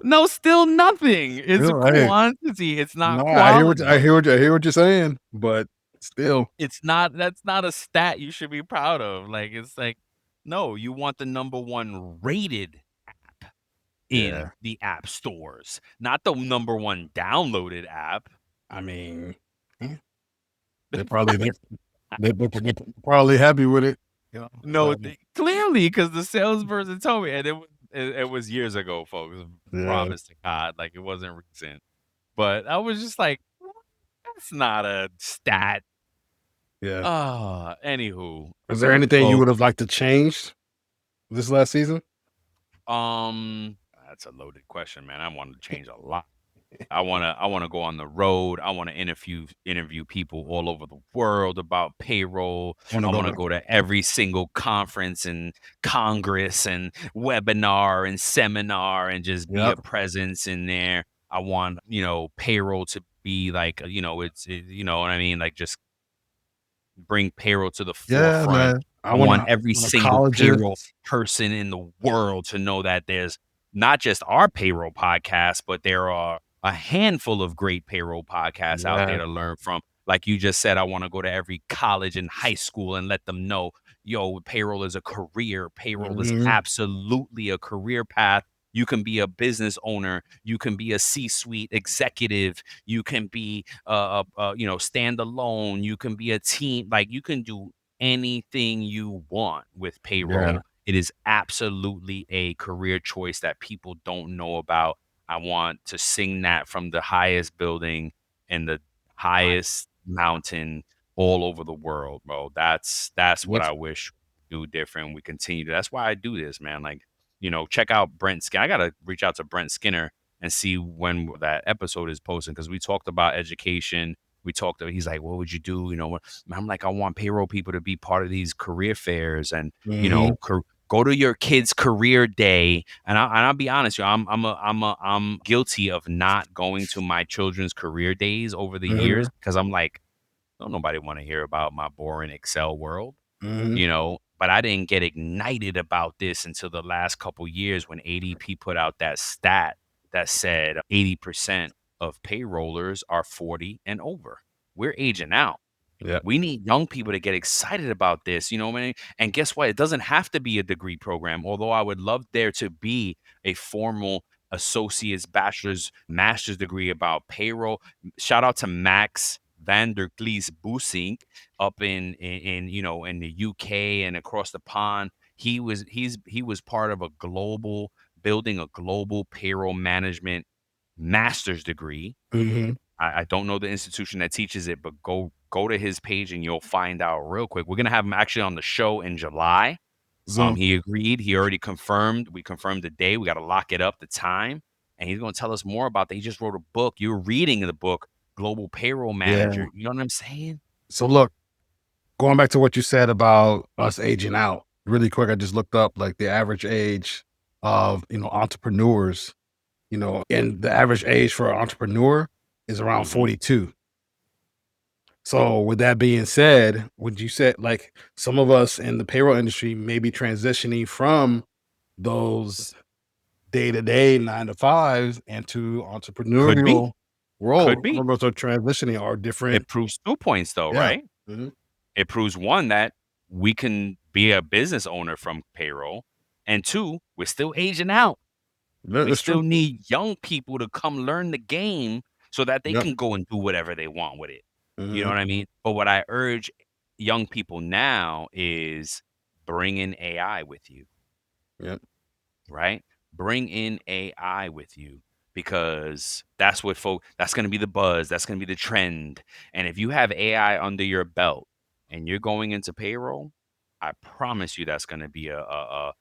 No, still nothing. It's hey, quantity. It's no, not I quality. hear what you're saying, but still. That's not a stat you should be proud of. Like, it's like, no, you want the number one rated in Yeah. the app stores, not the number one downloaded app. I mean, eh, they probably they probably happy with it. You know, No, clearly, because the salesperson told me, and it was years ago, folks. yeah, Promise to God, like, it wasn't recent. But I was just like, "What? That's not a stat." yeah. Anywho, Is there anything you would have folks, liked to change this last season? that's a loaded question, man. I wanted to change a lot. I wanna go on the road. I wanna interview people all over the world about payroll. Wanna I go wanna to go to every single conference and congress and webinar and seminar and just be Yep. a presence in there. I want, payroll to be like, you know what I mean? Like, just bring payroll to the Yeah, forefront. man. I I want wanna every go to single colleges. payroll person in the world to know that there's not just our payroll podcast, but there are a handful of great payroll podcasts out there Yeah. to learn from. Like you just said, I want to go to every college and high school and let them know, yo, payroll is a career. Payroll is Mhm. absolutely a career path. You can be a business owner. You can be a C-suite executive. You can be stand alone. You can be a team. Like, you can do anything you want with Yeah. payroll. It is absolutely a career choice that people don't know about. I want to sing that from the highest building and the highest mountain all over the world, bro. That's what What's I wish we do different. We continue to. That's why I do this, man. Like, check out Brent Skinner. I gotta reach out to Brent Skinner and see when that episode is posted, because we talked about education. We talked. He's like, "What would you do?" I'm like, "I want payroll people to be part of these career fairs, and Mhm. go to your kid's career day." And I'll be honest, I'm guilty of not going to my children's career days over the years, Mhm. because I'm like, don't nobody want to hear about my boring Excel world. Mhm. But I didn't get ignited about this until the last couple years, when ADP put out that stat that said 80% of payrollers are 40 and over. We're aging out. Yeah. We need young people to get excited about this, you know what I mean? And guess what? It doesn't have to be a degree program, although I would love there to be a formal associate's, bachelor's, master's degree about payroll. Shout out to Max van der Vlies Boosink up in the UK and across the pond. He was part of building a global payroll management master's degree. Mhm. I don't know the institution that teaches it, but go to his page and you'll find out real quick. We're gonna have him actually on the show in July. Zoom. He agreed. He already confirmed. We confirmed the day. We got to lock it up, the time, and he's gonna tell us more about that. He just wrote a book. You're reading the book, Global Payroll Yeah. Manager. You know what I'm saying? So look, going back to what you said about us aging out, really quick, I just looked up like the average age of, entrepreneurs, and the average age for an entrepreneur is around Hmm. 42. So with that being said, would you say like some of us in the payroll industry may be transitioning from those day-to-day 9 to 5s into Could be. entrepreneurial Could role? Some be. of us are transitioning are different. It proves 2 points, though, Yeah. right? Mhm. It proves, one, that we can be a business owner from payroll, and two, we're still aging out. We That's true. still need young people to come learn the game so that they Yep. can go and do whatever they want with it. You know Mhm. what I mean? But what I urge young people now is, bring in AI with you, Yep. right? Bring in AI with you, because that's going to be the buzz, that's going to be the trend. And if you have AI under your belt and you're going into payroll, I promise you that's going to be an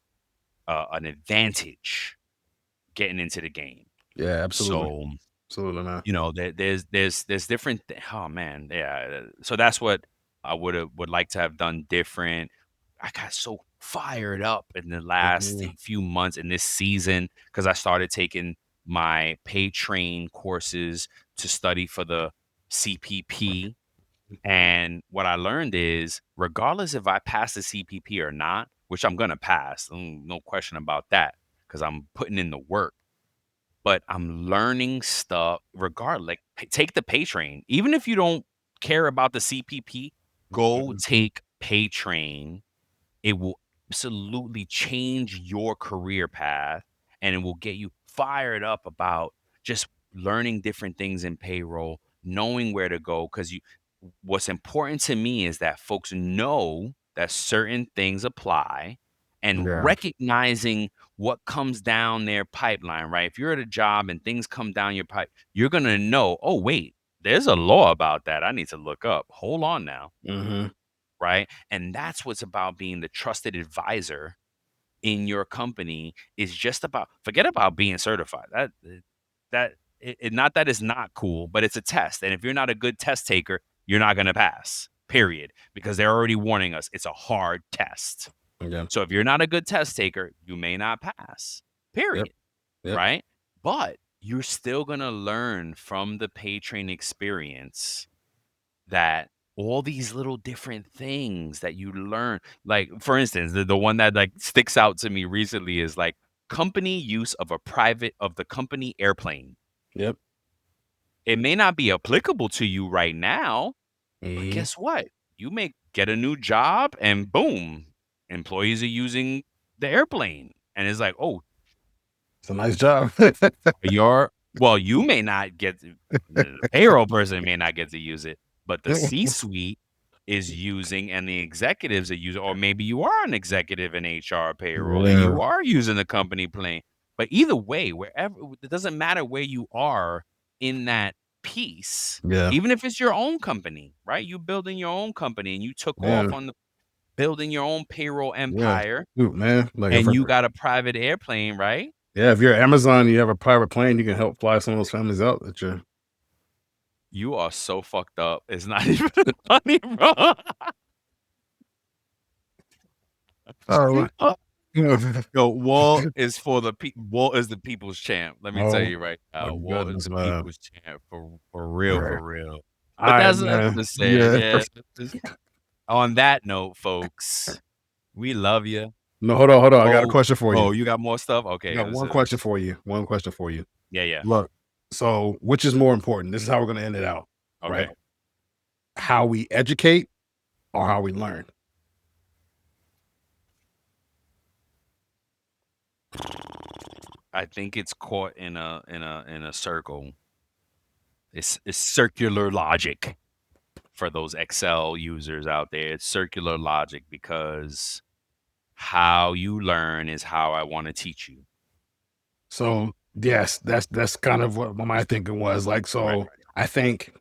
advantage getting into the game. Yeah, absolutely. So, Absolutely, man. there's different oh man, yeah. So that's what I would like to have done different. I got so fired up in the last Mhm. few months in this season, because I started taking my pay train courses to study for the CPP. And what I learned is, regardless if I pass the CPP or not, which I'm gonna pass, no question about that, because I'm putting in the work, but I'm learning stuff regardless. Like, take the pay train. Even if you don't care about the CPP, go Mhm. take pay train. It will absolutely change your career path, and it will get you fired up about just learning different things in payroll, knowing where to go. Because what's important to me is that folks know. that certain things apply and Yeah. recognizing what comes down their pipeline, right? If you're at a job and things come down your pipe, you're going to know, oh, wait, there's a law about that. I need to look up. Hold on now, Mhm. right? And that's what's about being the trusted advisor in your company is just about forget about being certified. Not that is not cool, but it's a test. And if you're not a good test taker, you're not going to pass. Period. Because they're already warning us it's a hard test. Yeah. So if you're not a good test taker, you may not pass. Yep. Period. Yep. Right? But you're still going to learn from the pay train experience that all these little different things that you learn, like for instance, the one that like sticks out to me recently is like company use of the company airplane. Yep. It may not be applicable to you right now, but Mhm. guess what? You may get a new job and boom, employees are using the airplane. And it's like, oh, It's a nice job. you may not get the payroll person may not get to use it, but the C-suite is using and the executives are using, or maybe you are an executive in HR payroll and Yeah. you are using the company plane. But either way, wherever it doesn't matter where you are in that piece, Yeah. even if it's your own company, right? You building your own company and you took off Man. on the building your own payroll Yeah. empire Shoot, man. Like if and you got a private airplane, right? yeah, if you're Amazon, you have a private plane, you can help fly some of those families out that you're You are so fucked up. It's not even funny, bro. oh, Uh, you know. Yo, Walt is Walt is the people's champ. Let me tell Oh you right my now, Walt is goodness, the man. people's champ for real, Right. for real. But Alright, that's man. just saying, Yeah. yeah. On that note, folks, we love you. No, hold on. I got a Oh, question for you. oh, you got more stuff? I Okay, got one question for you. One question for you. yeah, yeah. Look, so which is more important? This is how we're gonna end it out, right? Okay. How we educate or how we learn. I think it's caught in a circle. It's circular logic for those Excel users out there. It's circular logic because how you learn is how I want to teach you. So yes, that's kind of what my thinking was. Like, Right. so I think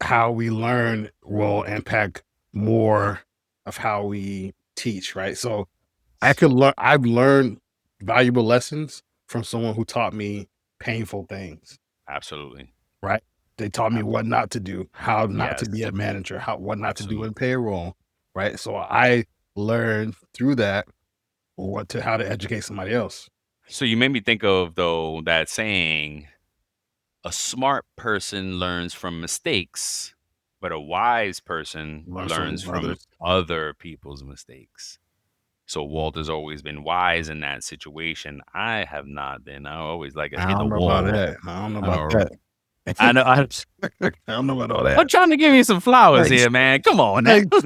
how we learn will impact more of how we teach, right? So I've learned valuable lessons from someone who taught me painful things, Absolutely. right? They taught me what Absolutely. not to do, how not to be Yes. a manager, how what not to do Absolutely. in payroll, right? So I learned through that how to educate somebody else. So you made me think of though that saying, a smart person learns from mistakes, but a wise person Learn learns from from others. other people's mistakes. So Walt has always been wise in that situation. I have not been. I always like to I hit the don't know about wall. that. I don't know I about know. that. I know. I don't know about all I'm that. trying to give you some flowers Thanks. here, man. Come on now. Thanks.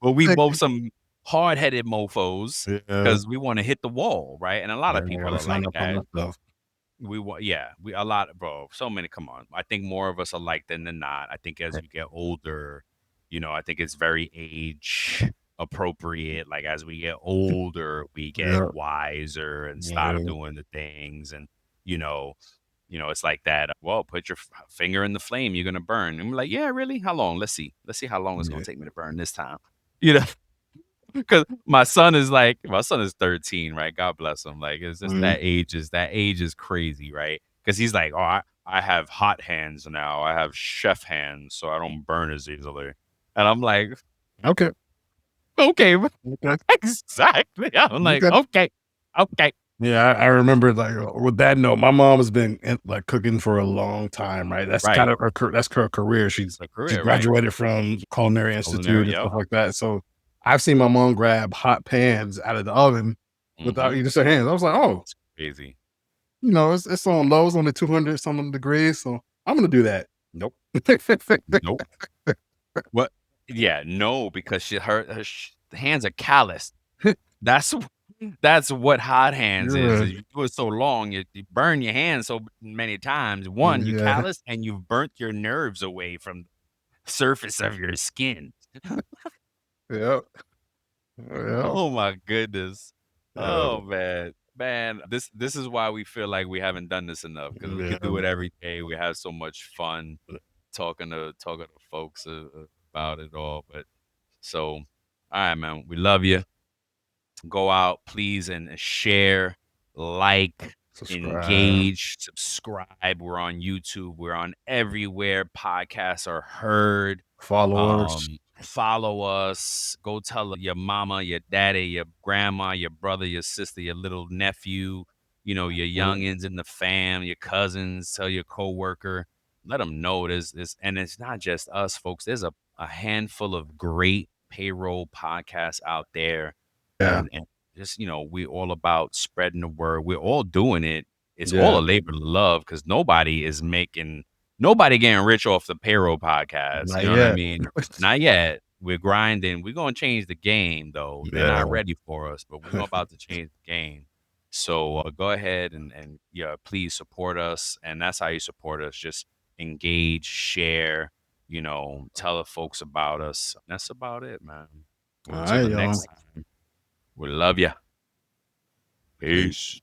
Well, we Thank both you. some hard-headed mofos Yeah. because we want to hit the wall, right? And a lot Yeah, of I people gotta are sign like up on that. that stuff. We want, yeah, we a lot, bro. So many. Come on, I think more of us are like than not. I think as Right. you get older, I think it's very age appropriate. Like as we get older, we get Yeah. wiser and stop Yeah. doing the things, and you know, it's like that. Well, put your finger in the flame, you're gonna burn. And we're like, yeah, really? How long? Let's see how long it's gonna Yeah. take me to burn this time. You know, because my son is 13, right? God bless him. Like it's just Mhm. that age is crazy, right? Because he's like, oh, I have hot hands now. I have chef hands, so I don't burn as easily. And I'm like, Okay. okay, Okay. exactly. I'm like, Okay. okay, okay. Yeah, I remember like with that note, my mom has been like cooking for a long time, right? That's kind Right. of that's her career. It's a She career, right? graduated from Culinary Institute Culinary, and yep. stuff like that. So I've seen my mom grab hot pans out of the oven without Mm-hmm. using her hands. I was like, oh, It's crazy. it's on low, it's only 200 something degrees, so I'm gonna do that. Nope. Nope. What? Yeah, no, because her hands are calloused. That's that's what hot hands is. Yeah, Is you do it so long, you burn your hands so many times. One, you yeah. callous, and you've burnt your nerves away from the surface of your skin. Yep. Yep. Oh my goodness. Yeah. Oh man. Man, this is why we feel like we haven't done this enough because we Yeah, could do it every day. We have so much fun talking to folks about it all. But so, all right, man, we love you. Go out, please, and share, like, subscribe, engage, subscribe. We're on YouTube. We're on everywhere podcasts are heard. followers. Follow us. Go tell your mama, your daddy, your grandma, your brother, your sister, your little nephew, your Mhm. youngins in the fam, your cousins, tell your coworker. Let them know this, and it's not just us, folks. There's a handful of great payroll podcasts out there, Yeah, and just we all about spreading the word. We're all doing it. It's all yeah. a labor of love because nobody getting rich off the payroll podcast. Not You know what I yet. mean? Not yet. We're grinding. We're gonna change the game though. They're Yeah. not ready for us, but we're about to change the game. So go ahead and yeah, please support us. And that's how you support us. Just engage, share, tell the folks about us. That's about it, man. Until Alright, the y'all. next time. We love you. Peace.